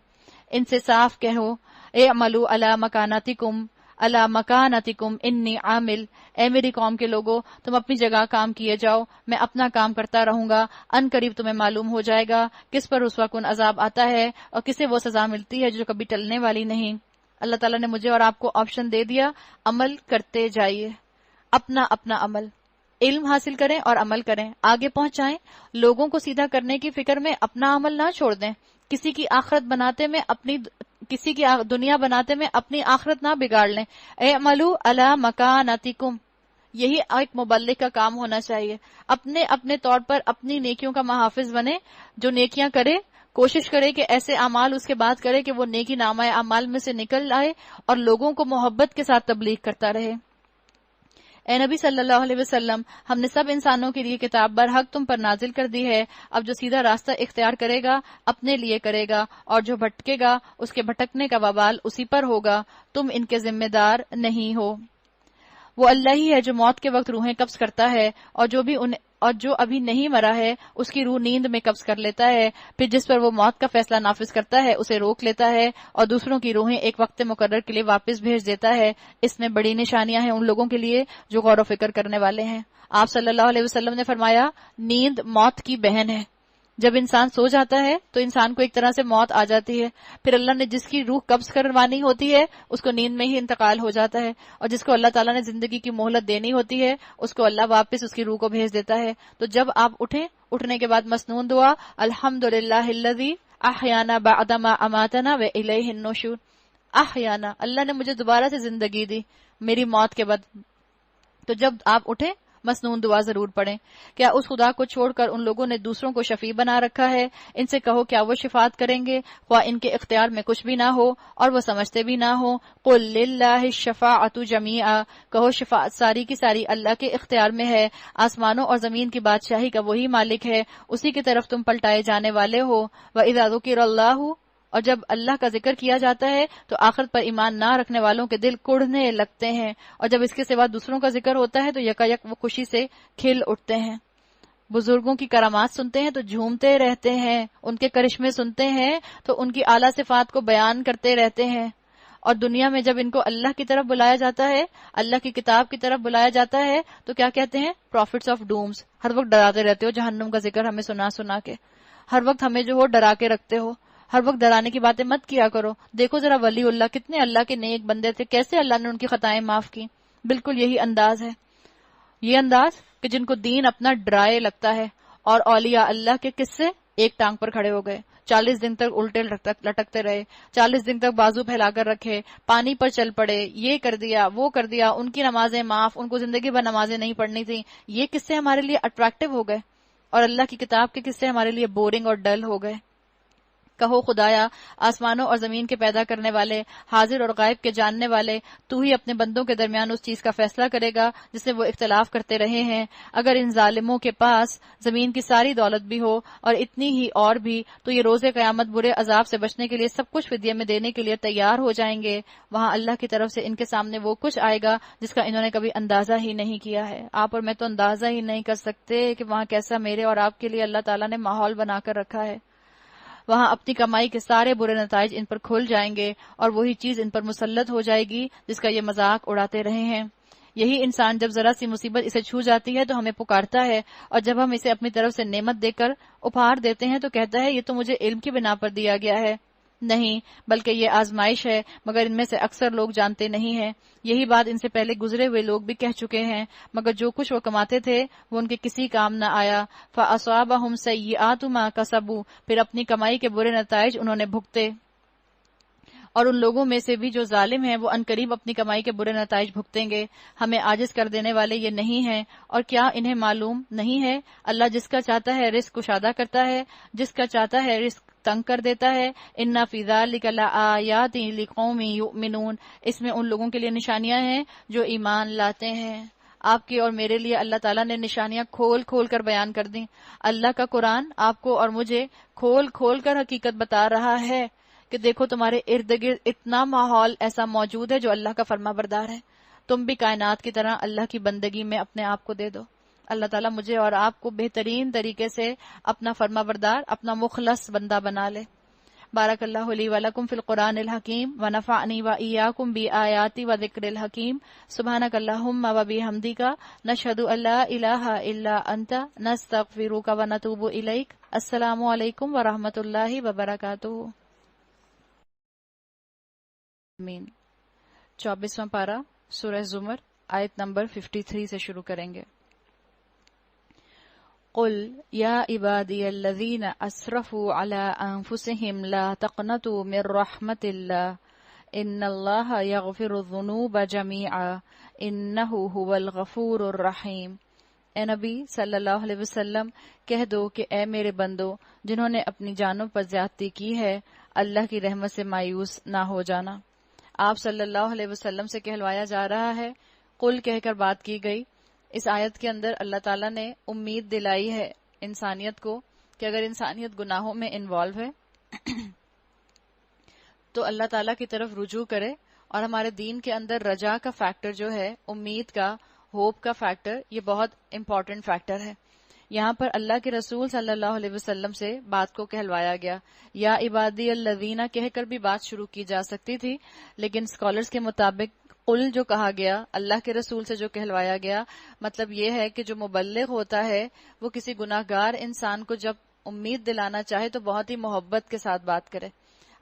ان سے صاف کہو، اعملوا علی مکانتکم علی مکانتکم انی عامل، اے میری قوم کے لوگوں تم اپنی جگہ کام کیے جاؤ، میں اپنا کام کرتا رہوں گا. ان قریب تمہیں معلوم ہو جائے گا کس پر رسوا کن عذاب آتا ہے اور کسے وہ سزا ملتی ہے جو کبھی ٹلنے والی نہیں. اللہ تعالیٰ نے مجھے اور آپ کو آپشن دے دیا، عمل کرتے جائیے، اپنا اپنا عمل، علم حاصل کریں اور عمل کریں، آگے پہنچائیں. لوگوں کو سیدھا کرنے کی فکر میں اپنا عمل نہ چھوڑ دیں. کسی کی آخرت بناتے میں کسی کی دنیا بناتے میں اپنی آخرت نہ بگاڑ لیں. اعملوا علی مکانتکم، یہی ایک مبلغ کا کام ہونا چاہیے. اپنے اپنے طور پر اپنی نیکیوں کا محافظ بنے، جو نیکیاں کرے کوشش کرے کہ ایسے اعمال اس کے بعد کرے کہ وہ نیکی نامہ اعمال میں سے نکل آئے اور لوگوں کو محبت کے ساتھ تبلیغ کرتا رہے. اے نبی صلی اللہ علیہ وسلم، ہم نے سب انسانوں کے لیے کتاب برحق تم پر نازل کر دی ہے. اب جو سیدھا راستہ اختیار کرے گا اپنے لیے کرے گا، اور جو بھٹکے گا اس کے بھٹکنے کا وبال اسی پر ہوگا. تم ان کے ذمہ دار نہیں ہو. وہ اللہ ہی ہے جو موت کے وقت روحیں قبض کرتا ہے، اور جو ابھی نہیں مرا ہے اس کی روح نیند میں قبض کر لیتا ہے. پھر جس پر وہ موت کا فیصلہ نافذ کرتا ہے اسے روک لیتا ہے اور دوسروں کی روحیں ایک وقت مقرر کے لیے واپس بھیج دیتا ہے. اس میں بڑی نشانیاں ہیں ان لوگوں کے لیے جو غور و فکر کرنے والے ہیں. آپ صلی اللہ علیہ وسلم نے فرمایا، نیند موت کی بہن ہے. جب انسان سو جاتا ہے تو انسان کو ایک طرح سے موت آ جاتی ہے. پھر اللہ نے جس کی روح قبض کروانی ہوتی ہے اس کو نیند میں ہی انتقال ہو جاتا ہے، اور جس کو اللہ تعالیٰ نے زندگی کی مہلت دینی ہوتی ہے اس کو اللہ واپس اس کی روح کو بھیج دیتا ہے. تو جب آپ اٹھیں، اٹھنے کے بعد مسنون دعا، الحمدللہ الذی احیانا بعدما اماتنا والیہ النشور. احیانا، اللہ نے مجھے دوبارہ سے زندگی دی میری موت کے بعد. تو جب آپ اٹھیں مسنون دعا ضرور پڑھیں. کیا اس خدا کو چھوڑ کر ان لوگوں نے دوسروں کو شفیع بنا رکھا ہے؟ ان سے کہو کیا وہ شفاعت کریں گے خواہ ان کے اختیار میں کچھ بھی نہ ہو اور وہ سمجھتے بھی نہ ہو. قل للہ الشفاعۃ جمیعا، کہو شفاعت ساری کی ساری اللہ کے اختیار میں ہے. آسمانوں اور زمین کی بادشاہی کا وہی مالک ہے، اسی کی طرف تم پلٹائے جانے والے ہو. وَإِذَا ذُكِرَ اللَّهُ، اور جب اللہ کا ذکر کیا جاتا ہے تو آخرت پر ایمان نہ رکھنے والوں کے دل کڑھنے لگتے ہیں، اور جب اس کے سوا دوسروں کا ذکر ہوتا ہے تو یکایک وہ خوشی سے کھل اٹھتے ہیں. بزرگوں کی کرامات سنتے ہیں تو جھومتے رہتے ہیں، ان کے کرشمے سنتے ہیں تو ان کی اعلیٰ صفات کو بیان کرتے رہتے ہیں. اور دنیا میں جب ان کو اللہ کی طرف بلایا جاتا ہے، اللہ کی کتاب کی طرف بلایا جاتا ہے تو کیا کہتے ہیں؟ Prophets of dooms. ہر وقت ڈراتے رہتے ہو، جہنم کا ذکر ہمیں سنا سنا کے، ہر وقت ہمیں جو ہو ڈرا کے رکھتے ہو. ہر وقت ڈرانے کی باتیں مت کیا کرو. دیکھو ذرا ولی اللہ کتنے اللہ کے نیک بندے تھے، کیسے اللہ نے ان کی خطائیں معاف کی. بالکل یہی انداز ہے، یہ انداز کہ جن کو دین اپنا ڈرائے لگتا ہے. اور اولیاء اللہ کے قصے ایک ٹانگ پر کھڑے ہو گئے، 40 دن تک الٹے لٹکتے رہے، 40 دن تک بازو پھیلا کر رکھے، پانی پر چل پڑے، یہ کر دیا وہ کر دیا، ان کی نمازیں معاف، ان کو زندگی بھر نمازیں نہیں پڑھنی تھی. یہ قصے ہمارے لیے اٹریکٹیو ہو گئے اور اللہ کی کتاب کے قصے ہمارے لیے بورنگ اور ڈل ہو گئے. کہو خدایا، آسمانوں اور زمین کے پیدا کرنے والے، حاضر اور غائب کے جاننے والے، تو ہی اپنے بندوں کے درمیان اس چیز کا فیصلہ کرے گا جس میں وہ اختلاف کرتے رہے ہیں. اگر ان ظالموں کے پاس زمین کی ساری دولت بھی ہو اور اتنی ہی اور بھی، تو یہ روز قیامت برے عذاب سے بچنے کے لیے سب کچھ فدیے میں دینے کے لیے تیار ہو جائیں گے. وہاں اللہ کی طرف سے ان کے سامنے وہ کچھ آئے گا جس کا انہوں نے کبھی اندازہ ہی نہیں کیا ہے. آپ اور میں تو اندازہ ہی نہیں کر سکتے کہ وہاں کیسا میرے اور آپ کے لیے اللہ تعالیٰ نے ماحول بنا کر رکھا ہے. وہاں اپنی کمائی کے سارے برے نتائج ان پر کھل جائیں گے اور وہی چیز ان پر مسلط ہو جائے گی جس کا یہ مذاق اڑاتے رہے ہیں. یہی انسان جب ذرا سی مصیبت اسے چھو جاتی ہے تو ہمیں پکارتا ہے، اور جب ہم اسے اپنی طرف سے نعمت دے کر اپہار دیتے ہیں تو کہتا ہے یہ تو مجھے علم کی بنا پر دیا گیا ہے. نہیں، بلکہ یہ آزمائش ہے، مگر ان میں سے اکثر لوگ جانتے نہیں ہیں. یہی بات ان سے پہلے گزرے ہوئے لوگ بھی کہہ چکے ہیں، مگر جو کچھ وہ کماتے تھے وہ ان کے کسی کام نہ آیا. فَأَصَابَهُمْ سَيِّئَاتُ مَا كَسَبُوا، پھر اپنی کمائی کے برے نتائج انہوں نے بھگتے. اور ان لوگوں میں سے بھی جو ظالم ہیں وہ عنقریب اپنی کمائی کے برے نتائج بھگتیں گے. ہمیں عاجز کر دینے والے یہ نہیں ہیں، اور کیا انہیں معلوم نہیں ہے اللہ جس کا چاہتا ہے رزق کشادہ کرتا ہے، جس کا چاہتا ہے رزق تنگ کر دیتا ہے. ان فی ذلک لآیات لقوم یؤمنون، اس میں ان لوگوں کے لیے نشانیاں ہیں جو ایمان لاتے ہیں. آپ کے اور میرے لیے اللہ تعالیٰ نے نشانیاں کھول کھول کر بیان کر دیں. اللہ کا قرآن آپ کو اور مجھے کھول کھول کر حقیقت بتا رہا ہے کہ دیکھو تمہارے ارد گرد اتنا ماحول ایسا موجود ہے جو اللہ کا فرما بردار ہے. تم بھی کائنات کی طرح اللہ کی بندگی میں اپنے آپ کو دے دو. اللہ تعالیٰ مجھے اور آپ کو بہترین طریقے سے اپنا فرما بردار، اپنا مخلص بندہ بنا لے. بارک اللہ لی ولکم فی القرآن الحکیم ونفعنی وإیاکم بآیاتی وذکر الحکیم. سبحانک اللہم وبحمدک نشہد ان لا الہ الا انت نستغفرک ونتوب الیک. السلام علیکم ورحمۃ اللہ وبرکاتہ. آمین. 24واں پارہ سورہ زمر آیت نمبر 53 سے شروع کریں گے. قل یا عبادی الذین اسرفوا علی انفسهم لا تقنطوا من رحمت اللہ ان اللہ یغفر الذنوب جمیعا انہ هو الغفور الرحیم. اے نبی صلی اللہ علیہ وسلم کہہ دو کہ اے میرے بندو جنہوں نے اپنی جانوں پر زیادتی کی ہے اللہ کی رحمت سے مایوس نہ ہو جانا. آپ صلی اللہ علیہ وسلم سے کہلوایا جا رہا ہے، قل کہہ کر بات کی گئی. اس آیت کے اندر اللہ تعالیٰ نے امید دلائی ہے انسانیت کو کہ اگر انسانیت گناہوں میں انوالو ہے تو اللہ تعالیٰ کی طرف رجوع کرے. اور ہمارے دین کے اندر رجا کا فیکٹر جو ہے، امید کا، ہوپ کا فیکٹر، یہ بہت امپورٹنٹ فیکٹر ہے. یہاں پر اللہ کے رسول صلی اللہ علیہ وسلم سے بات کو کہلوایا گیا. یا عبادی الذین کہہ کر بھی بات شروع کی جا سکتی تھی، لیکن اسکالرز کے مطابق قل جو کہا گیا، اللہ کے رسول سے جو کہلوایا گیا، مطلب یہ ہے کہ جو مبلغ ہوتا ہے وہ کسی گناہ گار انسان کو جب امید دلانا چاہے تو بہت ہی محبت کے ساتھ بات کرے.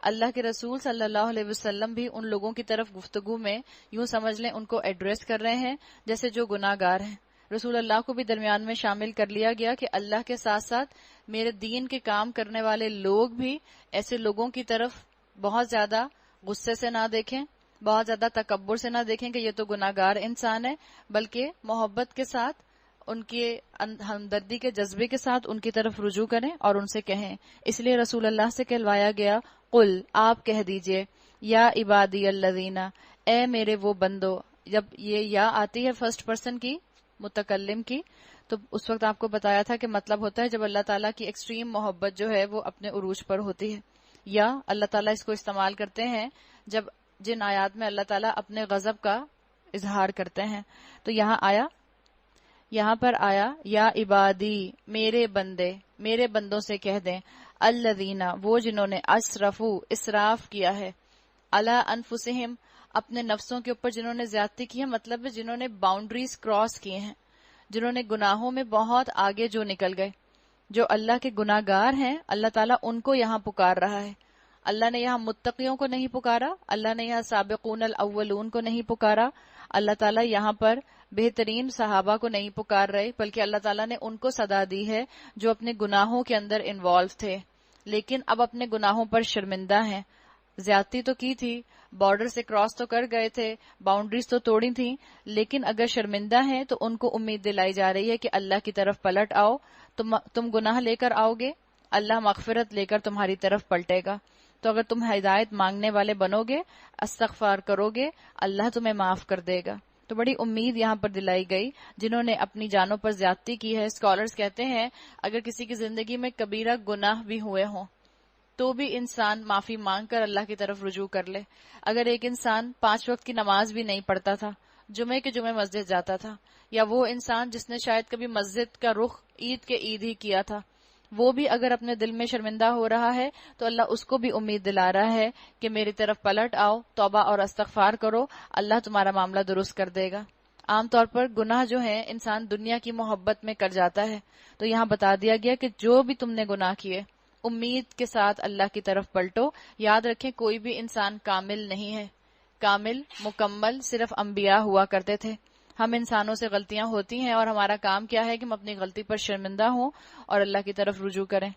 اللہ کے رسول صلی اللہ علیہ وسلم بھی ان لوگوں کی طرف گفتگو میں یوں سمجھ لیں ان کو ایڈریس کر رہے ہیں جیسے جو گناہ گار ہیں. رسول اللہ کو بھی درمیان میں شامل کر لیا گیا کہ اللہ کے ساتھ ساتھ میرے دین کے کام کرنے والے لوگ بھی ایسے لوگوں کی طرف بہت زیادہ غصے سے نہ دیکھیں، بہت زیادہ تکبر سے نہ دیکھیں کہ یہ تو گناہ گار انسان ہے، بلکہ محبت کے ساتھ، ان کے ہمدردی کے جذبے کے ساتھ ان کی طرف رجوع کریں اور ان سے کہیں. اس لیے رسول اللہ سے کہلوایا گیا، قل آپ کہہ دیجئے، یا عبادی الذین اے میرے وہ بندو. جب یہ یا آتی ہے فرسٹ پرسن کی، متکلم کی، تو اس وقت آپ کو بتایا تھا کہ مطلب ہوتا ہے جب اللہ تعالیٰ کی ایکسٹریم محبت جو ہے وہ اپنے عروج پر ہوتی ہے. یا اللہ تعالیٰ اس کو استعمال کرتے ہیں جب جن آیات میں اللہ تعالیٰ اپنے غضب کا اظہار کرتے ہیں. تو یہاں پر آیا یا عبادی میرے بندے، میرے بندوں سے کہہ دیں، الذین وہ جنہوں نے اسراف کیا ہے، علی انفسہم اپنے نفسوں کے اوپر جنہوں نے زیادتی کی ہے، مطلب ہے جنہوں نے باؤنڈریز کراس کیے ہیں، جنہوں نے گناہوں میں بہت آگے جو نکل گئے. جو اللہ کے گناہ گار ہیں اللہ تعالیٰ ان کو یہاں پکار رہا ہے. اللہ نے یہاں متقیوں کو نہیں پکارا، اللہ نے یہاں سابقون الاولون کو نہیں پکارا، اللہ تعالیٰ یہاں پر بہترین صحابہ کو نہیں پکار رہے، بلکہ اللہ تعالیٰ نے ان کو صدا دی ہے جو اپنے گناہوں کے اندر انوالو تھے لیکن اب اپنے گناہوں پر شرمندہ ہیں. زیادتی تو کی تھی، بارڈر سے کراس تو کر گئے تھے، باؤنڈریز تو توڑی تھیں، لیکن اگر شرمندہ ہیں تو ان کو امید دلائی جا رہی ہے کہ اللہ کی طرف پلٹ آؤ. تم گناہ لے کر آؤ گے، اللہ مغفرت لے کر تمہاری طرف پلٹے گا. تو اگر تم ہدایت مانگنے والے بنو گے، استغفار کرو گے، اللہ تمہیں معاف کر دے گا. تو بڑی امید یہاں پر دلائی گئی جنہوں نے اپنی جانوں پر زیادتی کی ہے. اسکالرز کہتے ہیں اگر کسی کی زندگی میں کبیرہ گناہ بھی ہوئے ہوں تو بھی انسان معافی مانگ کر اللہ کی طرف رجوع کر لے. اگر ایک انسان 5 وقت کی نماز بھی نہیں پڑھتا تھا، جمعے کے جمعے مسجد جاتا تھا، یا وہ انسان جس نے شاید کبھی مسجد کا رخ عید کے عید ہی کیا تھا، وہ بھی اگر اپنے دل میں شرمندہ ہو رہا ہے تو اللہ اس کو بھی امید دلا رہا ہے کہ میری طرف پلٹ آؤ، توبہ اور استغفار کرو، اللہ تمہارا معاملہ درست کر دے گا. عام طور پر گناہ جو ہیں انسان دنیا کی محبت میں کر جاتا ہے، تو یہاں بتا دیا گیا کہ جو بھی تم نے گناہ کیے امید کے ساتھ اللہ کی طرف پلٹو. یاد رکھیں کوئی بھی انسان کامل نہیں ہے، کامل مکمل صرف انبیاء ہوا کرتے تھے. ہم انسانوں سے غلطیاں ہوتی ہیں اور ہمارا کام کیا ہے کہ ہم اپنی غلطی پر شرمندہ ہوں اور اللہ کی طرف رجوع کریں.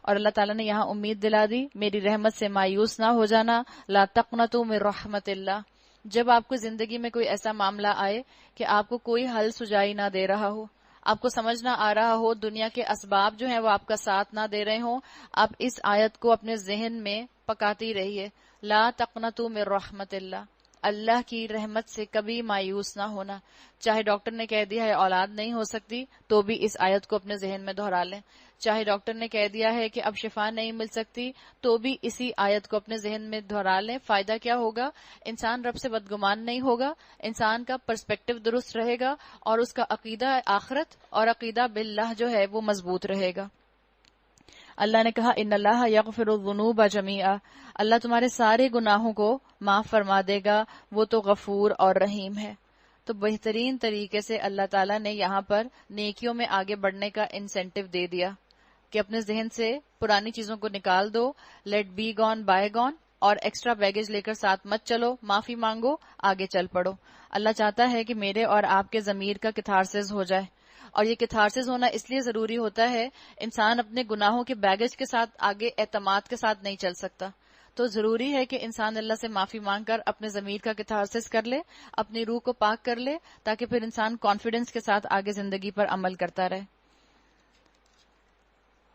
اور اللہ تعالیٰ نے یہاں امید دلا دی، میری رحمت سے مایوس نہ ہو جانا، لا تقنطوا من رحمت اللہ. جب آپ کو زندگی میں کوئی ایسا معاملہ آئے کہ آپ کو کوئی حل سجائی نہ دے رہا ہو، آپ کو سمجھ نہ آ رہا ہو، دنیا کے اسباب جو ہیں وہ آپ کا ساتھ نہ دے رہے ہوں، آپ اس آیت کو اپنے ذہن میں پکاتی رہیے، لا تقنطوا من رحمت اللہ، اللہ کی رحمت سے کبھی مایوس نہ ہونا۔ چاہے ڈاکٹر نے کہہ دیا ہے اولاد نہیں ہو سکتی تو بھی اس آیت کو اپنے ذہن میں دہرا لیں، چاہے ڈاکٹر نے کہہ دیا ہے کہ اب شفا نہیں مل سکتی تو بھی اسی آیت کو اپنے ذہن میں دہرا لیں۔ فائدہ کیا ہوگا؟ انسان رب سے بدگمان نہیں ہوگا، انسان کا پرسپیکٹو درست رہے گا اور اس کا عقیدہ آخرت اور عقیدہ باللہ جو ہے وہ مضبوط رہے گا۔ اللہ نے کہا ان اللہ یغفر الذنوب جمیعا، اللہ تمہارے سارے گناہوں کو معاف فرما دے گا، وہ تو غفور اور رحیم ہے۔ تو بہترین طریقے سے اللہ تعالیٰ نے یہاں پر نیکیوں میں آگے بڑھنے کا انسینٹیو دے دیا کہ اپنے ذہن سے پرانی چیزوں کو نکال دو، let be gone by gone, اور ایکسٹرا بیگیج لے کر ساتھ مت چلو، معافی مانگو، آگے چل پڑو۔ اللہ چاہتا ہے کہ میرے اور آپ کے ضمیر کا کتھارسس ہو جائے، اور یہ کتھارسس ہونا اس لیے ضروری ہوتا ہے، انسان اپنے گناہوں کے بیگیج کے ساتھ آگے اعتماد کے ساتھ نہیں چل سکتا، تو ضروری ہے کہ انسان اللہ سے معافی مانگ کر اپنے ضمیر کا کتھارسس کر لے، اپنی روح کو پاک کر لے، تاکہ پھر انسان کانفیڈنس کے ساتھ آگے زندگی پر عمل کرتا رہے۔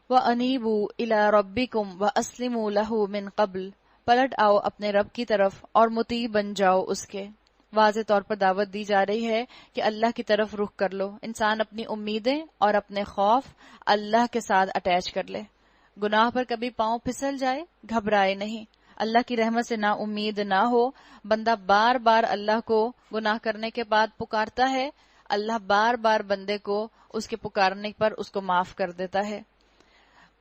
وَأَنِيبُوا إِلَىٰ رَبِّكُمْ وَأَسْلِمُوا لَهُ مِن قَبْلُ، پلٹ آؤ اپنے رب کی طرف اور مطیع بن جاؤ اس کے۔ واضح طور پر دعوت دی جا رہی ہے کہ اللہ کی طرف رخ کر لو، انسان اپنی امیدیں اور اپنے خوف اللہ کے ساتھ اٹیچ کر لے۔ گناہ پر کبھی پاؤں پھسل جائے گھبرائے نہیں، اللہ کی رحمت سے نا امید نہ ہو۔ بندہ بار بار اللہ کو گناہ کرنے کے بعد پکارتا ہے، اللہ بار بار بندے کو اس کے پکارنے پر اس کو معاف کر دیتا ہے۔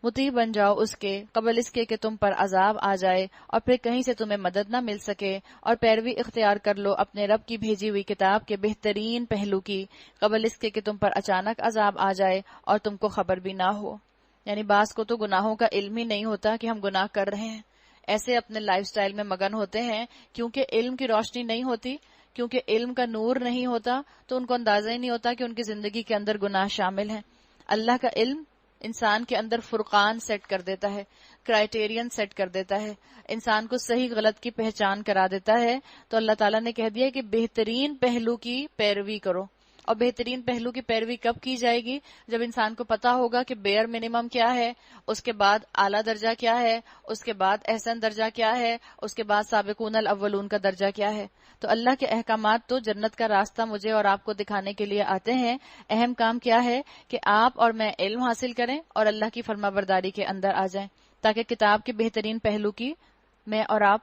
مطیع بن جاؤ اس کے قبل اس کے کہ تم پر عذاب آ جائے اور پھر کہیں سے تمہیں مدد نہ مل سکے، اور پیروی اختیار کر لو اپنے رب کی بھیجی ہوئی کتاب کے بہترین پہلو کی قبل اس کے کہ تم پر اچانک عذاب آ جائے اور تم کو خبر بھی نہ ہو۔ یعنی بعض کو تو گناہوں کا علم ہی نہیں ہوتا کہ ہم گناہ کر رہے ہیں، ایسے اپنے لائف سٹائل میں مگن ہوتے ہیں، کیونکہ علم کی روشنی نہیں ہوتی، کیونکہ علم کا نور نہیں ہوتا، تو ان کو اندازہ ہی نہیں ہوتا کہ ان کی زندگی کے اندر گناہ شامل ہیں۔ اللہ کا علم انسان کے اندر فرقان سیٹ کر دیتا ہے، کرائیٹیرین سیٹ کر دیتا ہے، انسان کو صحیح غلط کی پہچان کرا دیتا ہے۔ تو اللہ تعالیٰ نے کہہ دیا کہ بہترین پہلو کی پیروی کرو، اور بہترین پہلو کی پیروی کب کی جائے گی؟ جب انسان کو پتا ہوگا کہ بیئر منیمم کیا ہے، اس کے بعد اعلیٰ درجہ کیا ہے، اس کے بعد احسن درجہ کیا ہے، اس کے بعد سابقون الاولون کا درجہ کیا ہے۔ تو اللہ کے احکامات تو جنت کا راستہ مجھے اور آپ کو دکھانے کے لیے آتے ہیں۔ اہم کام کیا ہے کہ آپ اور میں علم حاصل کریں اور اللہ کی فرما برداری کے اندر آ جائیں، تاکہ کتاب کے بہترین پہلو کی میں اور آپ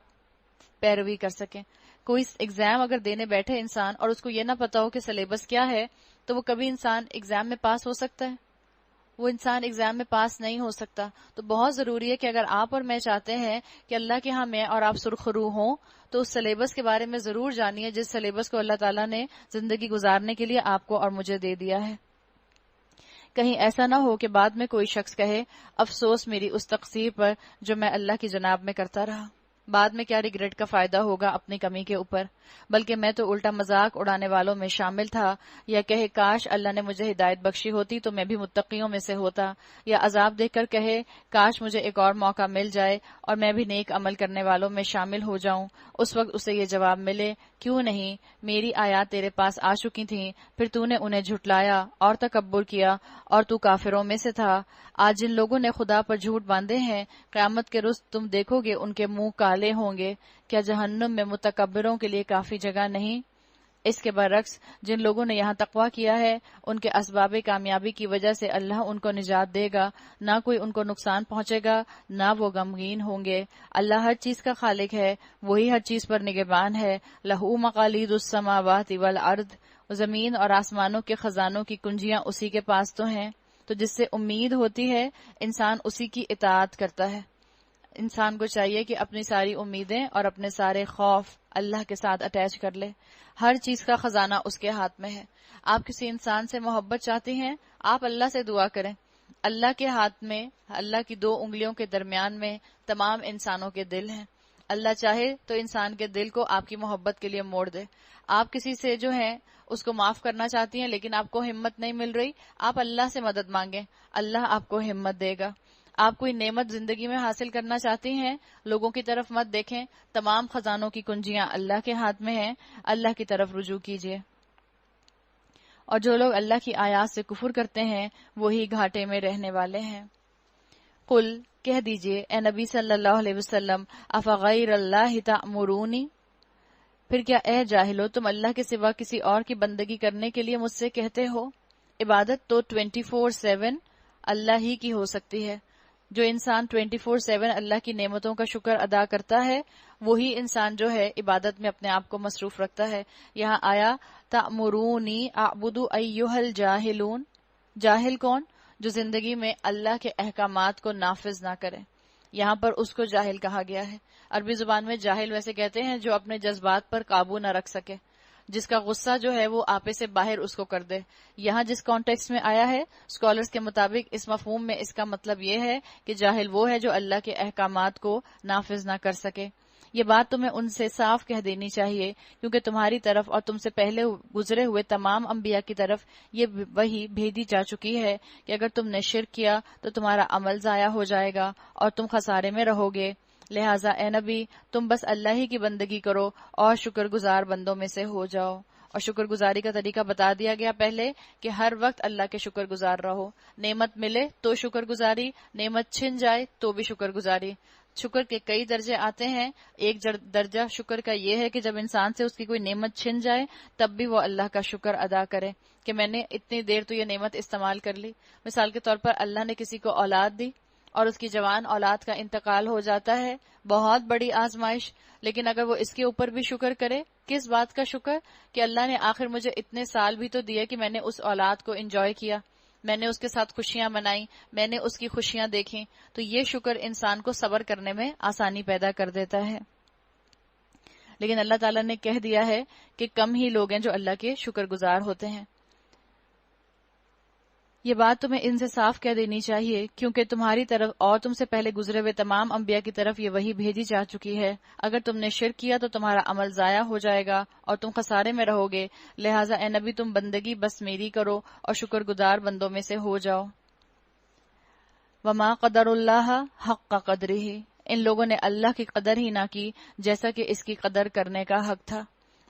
پیروی کر سکیں۔ کوئی ایگزام اگر دینے بیٹھے انسان اور اس کو یہ نہ پتا ہو کہ سلیبس کیا ہے، تو وہ کبھی انسان ایگزام میں پاس ہو سکتا ہے؟ وہ انسان ایگزام میں پاس نہیں ہو سکتا۔ تو بہت ضروری ہے کہ اگر آپ اور میں چاہتے ہیں کہ اللہ کے ہاں میں اور آپ سرخرو ہوں، تو اس سلیبس کے بارے میں ضرور جانیے جس سلیبس کو اللہ تعالیٰ نے زندگی گزارنے کے لیے آپ کو اور مجھے دے دیا ہے۔ کہیں ایسا نہ ہو کہ بعد میں کوئی شخص کہے افسوس میری اس تقصیر پر جو میں اللہ کی جناب میں کرتا رہا، بعد میں کیا ریگریٹ کا فائدہ ہوگا اپنی کمی کے اوپر، بلکہ میں تو الٹا مذاق اڑانے والوں میں شامل تھا، یا کہے کاش اللہ نے مجھے ہدایت بخشی ہوتی تو میں بھی متقیوں میں سے ہوتا، یا عذاب دیکھ کر کہے کاش مجھے ایک اور موقع مل جائے اور میں بھی نیک عمل کرنے والوں میں شامل ہو جاؤں۔ اس وقت اسے یہ جواب ملے کیوں نہیں، میری آیات تیرے پاس آ چکی تھیں، پھر تو نے انہیں جھٹلایا اور تکبر کیا اور تو کافروں میں سے تھا۔ آج جن لوگوں نے خدا پر جھوٹ باندھے ہیں، قیامت کے روز تم دیکھو گے ان کے منہ کالے ہوں گے، کیا جہنم میں متکبروں کے لیے کافی جگہ نہیں؟ اس کے برعکس جن لوگوں نے یہاں تقویٰ کیا ہے، ان کے اسباب کامیابی کی وجہ سے اللہ ان کو نجات دے گا، نہ کوئی ان کو نقصان پہنچے گا، نہ وہ غمگین ہوں گے۔ اللہ ہر چیز کا خالق ہے، وہی ہر چیز پر نگہبان ہے۔ لہو مقالید السماوات والارض، زمین اور آسمانوں کے خزانوں کی کنجیاں اسی کے پاس تو ہیں۔ تو جس سے امید ہوتی ہے انسان اسی کی اطاعت کرتا ہے۔ انسان کو چاہیے کہ اپنی ساری امیدیں اور اپنے سارے خوف اللہ کے ساتھ اٹیچ کر لے۔ ہر چیز کا خزانہ اس کے ہاتھ میں ہے۔ آپ کسی انسان سے محبت چاہتے ہیں، آپ اللہ سے دعا کریں۔ اللہ کے ہاتھ میں، اللہ کی 2 انگلیوں کے درمیان میں تمام انسانوں کے دل ہیں۔ اللہ چاہے تو انسان کے دل کو آپ کی محبت کے لیے موڑ دے۔ آپ کسی سے جو ہے اس کو معاف کرنا چاہتی ہیں لیکن آپ کو ہمت نہیں مل رہی، آپ اللہ سے مدد مانگیں، اللہ آپ کو ہمت دے گا۔ آپ کوئی نعمت زندگی میں حاصل کرنا چاہتی ہیں، لوگوں کی طرف مت دیکھیں، تمام خزانوں کی کنجیاں اللہ کے ہاتھ میں ہیں، اللہ کی طرف رجوع کیجیے۔ اور جو لوگ اللہ کی آیات سے کفر کرتے ہیں وہی گھاٹے میں رہنے والے ہیں۔ قل کہہ دیجئے اے نبی صلی اللہ علیہ وسلم، افغیر اللہ تأمرونی، پھر کیا اے جاہلو تم اللہ کے سوا کسی اور کی بندگی کرنے کے لیے مجھ سے کہتے ہو؟ عبادت تو 24/7 اللہ ہی کی ہو سکتی ہے۔ جو انسان 24/7 اللہ کی نعمتوں کا شکر ادا کرتا ہے وہی انسان جو ہے عبادت میں اپنے آپ کو مصروف رکھتا ہے۔ یہاں آیا تأمرونی اعبد ایھا الجاہلون، جاہل کون؟ جو زندگی میں اللہ کے احکامات کو نافذ نہ کرے، یہاں پر اس کو جاہل کہا گیا ہے۔ عربی زبان میں جاہل ویسے کہتے ہیں جو اپنے جذبات پر قابو نہ رکھ سکے، جس کا غصہ جو ہے وہ آپے سے باہر اس کو کر دے۔ یہاں جس کانٹیکسٹ میں آیا ہے اسکالرز کے مطابق اس مفہوم میں اس کا مطلب یہ ہے کہ جاہل وہ ہے جو اللہ کے احکامات کو نافذ نہ کر سکے۔ یہ بات تمہیں ان سے صاف کہہ دینی چاہیے کیونکہ تمہاری طرف اور تم سے پہلے گزرے ہوئے تمام انبیاء کی طرف یہ وحی بھیجی جا چکی ہے کہ اگر تم نے شرک کیا تو تمہارا عمل ضائع ہو جائے گا اور تم خسارے میں رہو گے۔ لہٰذا اے نبی تم بس اللہ ہی کی بندگی کرو اور شکر گزار بندوں میں سے ہو جاؤ۔ اور شکر گزاری کا طریقہ بتا دیا گیا پہلے کہ ہر وقت اللہ کے شکر گزار رہو، نعمت ملے تو شکر گزاری، نعمت چھن جائے تو بھی شکر گزاری۔ شکر کے کئی درجے آتے ہیں، ایک درجہ شکر کا یہ ہے کہ جب انسان سے اس کی کوئی نعمت چھن جائے تب بھی وہ اللہ کا شکر ادا کرے کہ میں نے اتنی دیر تو یہ نعمت استعمال کر لی۔ مثال کے طور پر اللہ نے کسی کو اولاد دی اور اس کی جوان اولاد کا انتقال ہو جاتا ہے، بہت بڑی آزمائش، لیکن اگر وہ اس کے اوپر بھی شکر کرے، کس بات کا شکر؟ کہ اللہ نے آخر مجھے اتنے سال بھی تو دیے کہ میں نے اس اولاد کو انجوائے کیا، میں نے اس کے ساتھ خوشیاں منائیں، میں نے اس کی خوشیاں دیکھیں، تو یہ شکر انسان کو صبر کرنے میں آسانی پیدا کر دیتا ہے۔ لیکن اللہ تعالیٰ نے کہہ دیا ہے کہ کم ہی لوگ ہیں جو اللہ کے شکر گزار ہوتے ہیں۔ یہ بات تمہیں ان سے صاف کہہ دینی چاہیے کیونکہ تمہاری طرف اور تم سے پہلے گزرے ہوئے تمام انبیاء کی طرف یہ وحی بھیجی جا چکی ہے۔ اگر تم نے شرک کیا تو تمہارا عمل ضائع ہو جائے گا اور تم خسارے میں رہو گے۔ لہٰذا اے نبی تم بندگی بس میری کرو اور شکر گزار بندوں میں سے ہو جاؤ۔ وما قدر اللہ حق قدرہ، ان لوگوں نے اللہ کی قدر ہی نہ کی جیسا کہ اس کی قدر کرنے کا حق تھا۔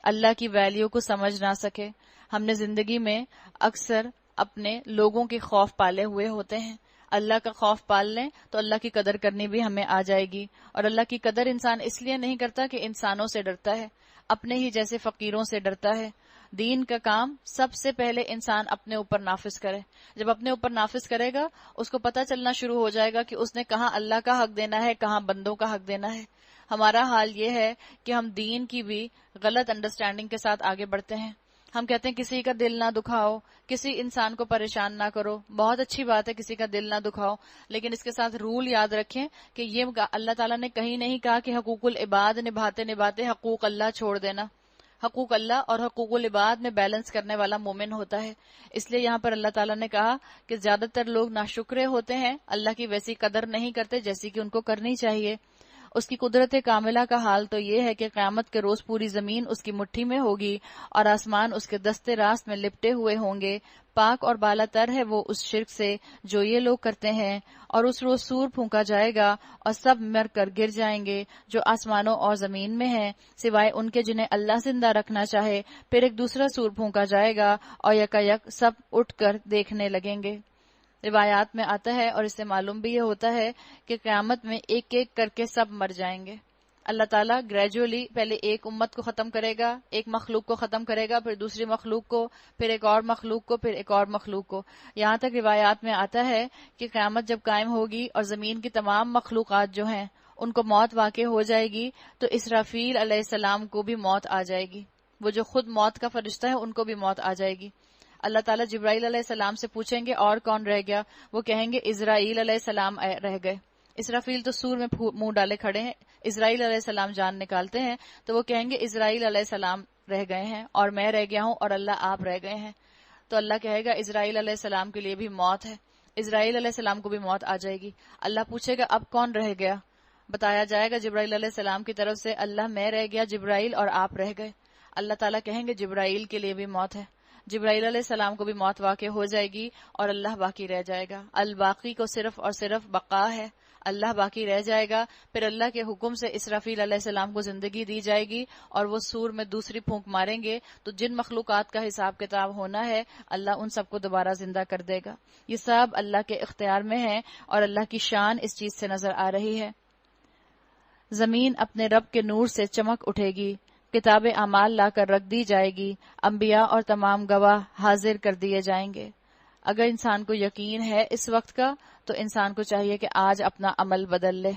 اللہ کی ویلیو کو سمجھ نہ سکے۔ ہم نے زندگی میں اکثر اپنے لوگوں کے خوف پالے ہوئے ہوتے ہیں، اللہ کا خوف پال لیں تو اللہ کی قدر کرنی بھی ہمیں آ جائے گی۔ اور اللہ کی قدر انسان اس لیے نہیں کرتا کہ انسانوں سے ڈرتا ہے، اپنے ہی جیسے فقیروں سے ڈرتا ہے۔ دین کا کام سب سے پہلے انسان اپنے اوپر نافذ کرے۔ جب اپنے اوپر نافذ کرے گا اس کو پتہ چلنا شروع ہو جائے گا کہ اس نے کہاں اللہ کا حق دینا ہے، کہاں بندوں کا حق دینا ہے۔ ہمارا حال یہ ہے کہ ہم دین کی بھی غلط انڈرسٹینڈنگ کے ساتھ آگے بڑھتے ہیں۔ ہم کہتے ہیں کسی کا دل نہ دکھاؤ، کسی انسان کو پریشان نہ کرو، بہت اچھی بات ہے کسی کا دل نہ دکھاؤ، لیکن اس کے ساتھ رول یاد رکھیں کہ یہ اللہ تعالیٰ نے کہیں نہیں کہا کہ حقوق العباد نبھاتے نبھاتے حقوق اللہ چھوڑ دینا۔ حقوق اللہ اور حقوق العباد میں بیلنس کرنے والا مومن ہوتا ہے۔ اس لیے یہاں پر اللہ تعالیٰ نے کہا کہ زیادہ تر لوگ ناشکرے ہوتے ہیں، اللہ کی ویسی قدر نہیں کرتے جیسی کہ ان کو کرنی چاہیے۔ اس کی قدرت کاملہ کا حال تو یہ ہے کہ قیامت کے روز پوری زمین اس کی مٹھی میں ہوگی اور آسمان اس کے دستے راست میں لپٹے ہوئے ہوں گے۔ پاک اور بالا تر ہے وہ اس شرک سے جو یہ لوگ کرتے ہیں، اور اس روز سور پھونکا جائے گا اور سب مر کر گر جائیں گے جو آسمانوں اور زمین میں ہیں، سوائے ان کے جنہیں اللہ زندہ رکھنا چاہے۔ پھر ایک دوسرا سور پھونکا جائے گا اور یکا یک سب اٹھ کر دیکھنے لگیں گے۔ روایات میں آتا ہے اور اس سے معلوم بھی یہ ہوتا ہے کہ قیامت میں ایک ایک کر کے سب مر جائیں گے۔ اللہ تعالیٰ گریجولی پہلے ایک امت کو ختم کرے گا، ایک مخلوق کو ختم کرے گا، پھر دوسری مخلوق کو، پھر ایک اور مخلوق کو، پھر ایک اور مخلوق کو، یہاں تک روایات میں آتا ہے کہ قیامت جب قائم ہوگی اور زمین کی تمام مخلوقات جو ہیں ان کو موت واقع ہو جائے گی تو اسرافیل علیہ السلام کو بھی موت آ جائے گی۔ وہ جو خود موت کا فرشتہ ہے ان کو بھی موت آ جائے گی۔ اللہ تعالیٰ جبرائیل علیہ السلام سے پوچھیں گے اور کون رہ گیا؟ وہ کہیں گے اسرائیل علیہ السلام رہ گئے۔ اسرافیل تو سور میں منہ ڈالے کھڑے ہیں، اسرائیل علیہ السلام جان نکالتے ہیں تو وہ کہیں گے اسرائیل علیہ السلام رہ گئے ہیں اور میں رہ گیا ہوں اور اللہ آپ رہ گئے ہیں۔ تو اللہ کہے گا اسرائیل علیہ السلام کے لیے بھی موت ہے، اسرائیل علیہ السلام کو بھی موت آ جائے گی۔ اللہ پوچھے گا اب کون رہ گیا؟ بتایا جائے گا جبرائیل علیہ السلام کی طرف سے اللہ میں رہ گیا جبرائیل اور آپ رہ گئے۔ اللہ تعالیٰ کہیں گے جبرائیل کے لیے بھی موت ہے، جبرائیل علیہ السلام کو بھی موت واقع ہو جائے گی اور اللہ باقی رہ جائے گا۔ الباقی کو صرف اور صرف بقا ہے، اللہ باقی رہ جائے گا، پھر اللہ کے حکم سے اسرافیل علیہ السلام کو زندگی دی جائے گی اور وہ سور میں دوسری پھونک ماریں گے تو جن مخلوقات کا حساب کتاب ہونا ہے اللہ ان سب کو دوبارہ زندہ کر دے گا۔ یہ سب اللہ کے اختیار میں ہے اور اللہ کی شان اس چیز سے نظر آ رہی ہے۔ زمین اپنے رب کے نور سے چمک اٹھے گی، کتاب اعمال لا کر رکھ دی جائے گی، انبیاء اور تمام گواہ حاضر کر دیے جائیں گے۔ اگر انسان کو یقین ہے اس وقت کا تو انسان کو چاہیے کہ آج اپنا عمل بدل لے۔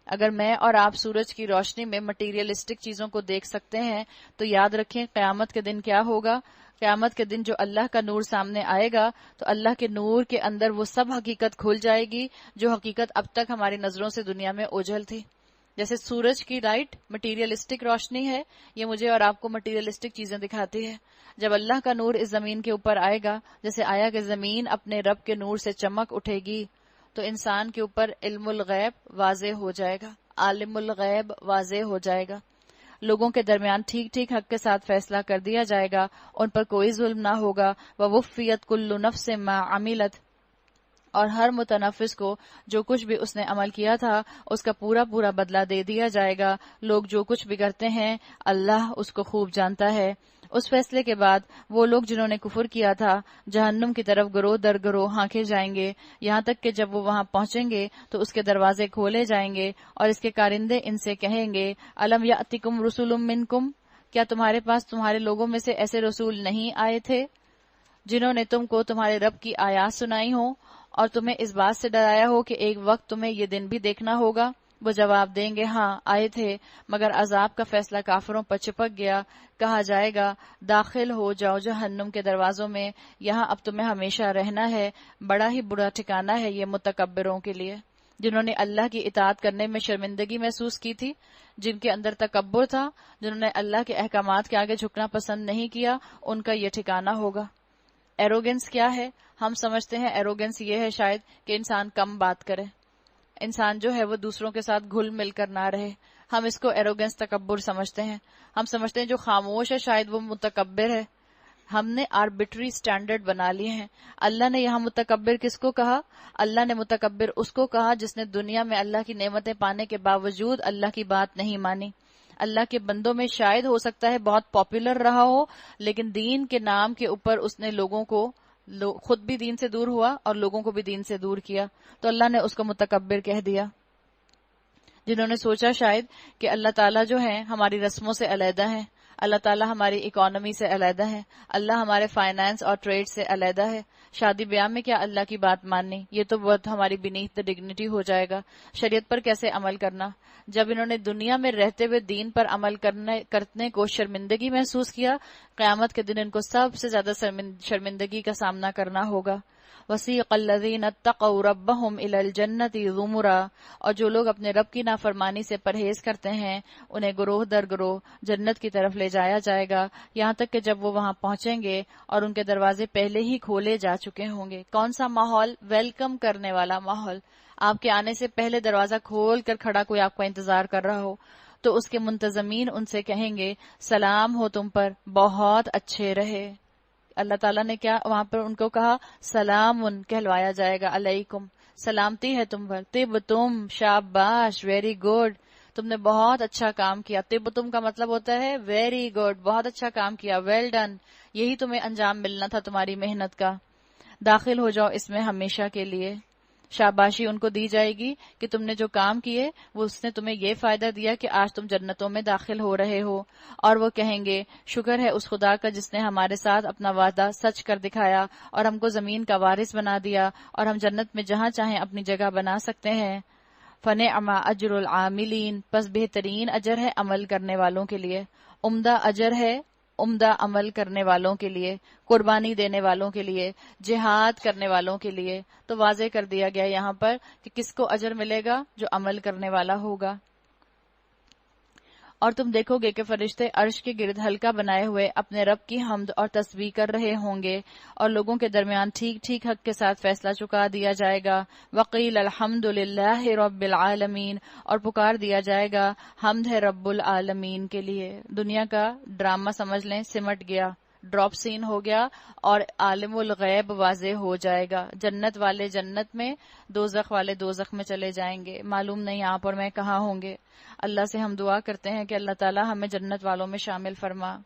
اگر میں اور آپ سورج کی روشنی میں مٹیریلسٹک چیزوں کو دیکھ سکتے ہیں تو یاد رکھیں قیامت کے دن کیا ہوگا۔ قیامت کے دن جو اللہ کا نور سامنے آئے گا تو اللہ کے نور کے اندر وہ سب حقیقت کھل جائے گی جو حقیقت اب تک ہماری نظروں سے دنیا میں اوجھل تھی۔ جیسے سورج کی لائٹ مٹیریلسٹک روشنی ہے، یہ مجھے اور آپ کو مٹیریلسٹک چیزیں دکھاتی ہے۔ جب اللہ کا نور اس زمین کے اوپر آئے گا، جیسے آیا کہ زمین اپنے رب کے نور سے چمک اٹھے گی، تو انسان کے اوپر علم الغیب واضح ہو جائے گا، عالم الغیب واضح ہو جائے گا۔ لوگوں کے درمیان ٹھیک ٹھیک حق کے ساتھ فیصلہ کر دیا جائے گا، ان پر کوئی ظلم نہ ہوگا۔ وَوُفِّيَتْ كُلُّ نَفْسٍ مَا عَمِلَتْ، اور ہر متنفس کو جو کچھ بھی اس نے عمل کیا تھا اس کا پورا پورا بدلہ دے دیا جائے گا۔ لوگ جو کچھ بھی کرتے ہیں اللہ اس کو خوب جانتا ہے۔ اس فیصلے کے بعد وہ لوگ جنہوں نے کفر کیا تھا جہنم کی طرف گروہ در گروہ ہانکے جائیں گے، یہاں تک کہ جب وہ وہاں پہنچیں گے تو اس کے دروازے کھولے جائیں گے اور اس کے کارندے ان سے کہیں گے الم یأتکم رسول منکم، کیا تمہارے پاس تمہارے لوگوں میں سے ایسے رسول نہیں آئے تھے جنہوں نے تم کو تمہارے رب کی آیات سنائی ہوں اور تمہیں اس بات سے ڈرایا ہو کہ ایک وقت تمہیں یہ دن بھی دیکھنا ہوگا؟ وہ جواب دیں گے ہاں آئے تھے، مگر عذاب کا فیصلہ کافروں پر چپک گیا۔ کہا جائے گا داخل ہو جاؤ جہنم کے دروازوں میں، یہاں اب تمہیں ہمیشہ رہنا ہے، بڑا ہی برا ٹھکانہ ہے یہ متکبروں کے لیے، جنہوں نے اللہ کی اطاعت کرنے میں شرمندگی محسوس کی تھی، جن کے اندر تکبر تھا، جنہوں نے اللہ کے احکامات کے آگے جھکنا پسند نہیں کیا، ان کا یہ ٹھکانہ ہوگا۔ ایروگنس کیا ہے؟ ہم سمجھتے ہیں ایروگنس یہ ہے شاید کہ انسان کم بات کرے، انسان جو ہے وہ دوسروں کے ساتھ گھل مل کر نہ رہے، ہم اس کو ایروگنس تکبر سمجھتے ہیں۔ ہم سمجھتے ہیں جو خاموش ہے شاید وہ متکبر ہے۔ ہم نے آربیٹری سٹینڈرڈ بنا لیے ہیں۔ اللہ نے یہاں متکبر کس کو کہا؟ اللہ نے متکبر اس کو کہا جس نے دنیا میں اللہ کی نعمتیں پانے کے باوجود اللہ کی بات نہیں مانی۔ اللہ کے بندوں میں شاید ہو سکتا ہے بہت پاپولر رہا ہو، لیکن دین کے نام کے اوپر اس نے لوگوں کو خود بھی دین سے دور ہوا اور لوگوں کو بھی دین سے دور کیا، تو اللہ نے اس کو متکبر کہہ دیا۔ جنہوں نے سوچا شاید کہ اللہ تعالیٰ جو ہیں ہماری رسموں سے علیحدہ ہیں، اللہ تعالیٰ ہماری اکانومی سے علیحدہ ہے، اللہ ہمارے فائنانس اور ٹریڈ سے علیحدہ ہے، شادی بیاہ میں کیا اللہ کی بات ماننی، یہ تو بہت ہماری بینیتھ دا ڈگنیٹی ہو جائے گا، شریعت پر کیسے عمل کرنا۔ جب انہوں نے دنیا میں رہتے ہوئے دین پر عمل کرنے کو شرمندگی محسوس کیا، قیامت کے دن ان کو سب سے زیادہ شرمندگی کا سامنا کرنا ہوگا۔ وَسِيقَ الَّذِينَ اتَّقَوْا رَبَّهُمْ إِلَى الْجَنَّةِ زُمُرًا، اور جو لوگ اپنے رب کی نافرمانی سے پرہیز کرتے ہیں انہیں گروہ در گروہ جنت کی طرف لے جایا جائے گا، یہاں تک کہ جب وہ وہاں پہنچیں گے اور ان کے دروازے پہلے ہی کھولے جا چکے ہوں گے۔ کون سا ماحول؟ ویلکم کرنے والا ماحول۔ آپ کے آنے سے پہلے دروازہ کھول کر کھڑا کوئی آپ کا انتظار کر رہا ہو تو اس کے منتظمین ان سے کہیں گے سلام ہو تم پر، بہت اچھے رہے۔ اللہ تعالیٰ نے کیا وہاں پر ان کو کہا؟ سلام کہلوایا جائے گا، علیکم، سلامتی ہے تم پر، طب تم، شاباش، ویری گڈ، تم نے بہت اچھا کام کیا۔ طب تم کا مطلب ہوتا ہے ویری گڈ، بہت اچھا کام کیا، ویل ڈن، یہی تمہیں انجام ملنا تھا تمہاری محنت کا، داخل ہو جاؤ اس میں ہمیشہ کے لیے۔ شاباشی ان کو دی جائے گی کہ تم نے جو کام کیے وہ اس نے تمہیں یہ فائدہ دیا کہ آج تم جنتوں میں داخل ہو رہے ہو، اور وہ کہیں گے شکر ہے اس خدا کا جس نے ہمارے ساتھ اپنا وعدہ سچ کر دکھایا اور ہم کو زمین کا وارث بنا دیا اور ہم جنت میں جہاں چاہیں اپنی جگہ بنا سکتے ہیں۔ فنعم اجر العاملین، پس بہترین اجر ہے عمل کرنے والوں کے لیے، عمدہ اجر ہے عمدہ عمل کرنے والوں کے لیے، قربانی دینے والوں کے لیے، جہاد کرنے والوں کے لیے۔ تو واضح کر دیا گیا یہاں پر کہ کس کو اجر ملے گا؟ جو عمل کرنے والا ہوگا۔ اور تم دیکھو گے کہ فرشتے عرش کے گرد حلقہ بنائے ہوئے اپنے رب کی حمد اور تسبیح کر رہے ہوں گے، اور لوگوں کے درمیان ٹھیک ٹھیک حق کے ساتھ فیصلہ چکا دیا جائے گا۔ وقیل الحمد للہ رب العالمین، اور پکار دیا جائے گا حمد ہے رب العالمین کے لیے۔ دنیا کا ڈرامہ سمجھ لیں سمٹ گیا، ڈراپ سین ہو گیا اور عالم الغیب واضح ہو جائے گا. جنت والے جنت میں، دوزخ والے دوزخ میں چلے جائیں گے. معلوم نہیں آپ اور میں کہاں ہوں گے. اللہ سے ہم دعا کرتے ہیں کہ اللہ تعالی ہمیں جنت والوں میں شامل فرما.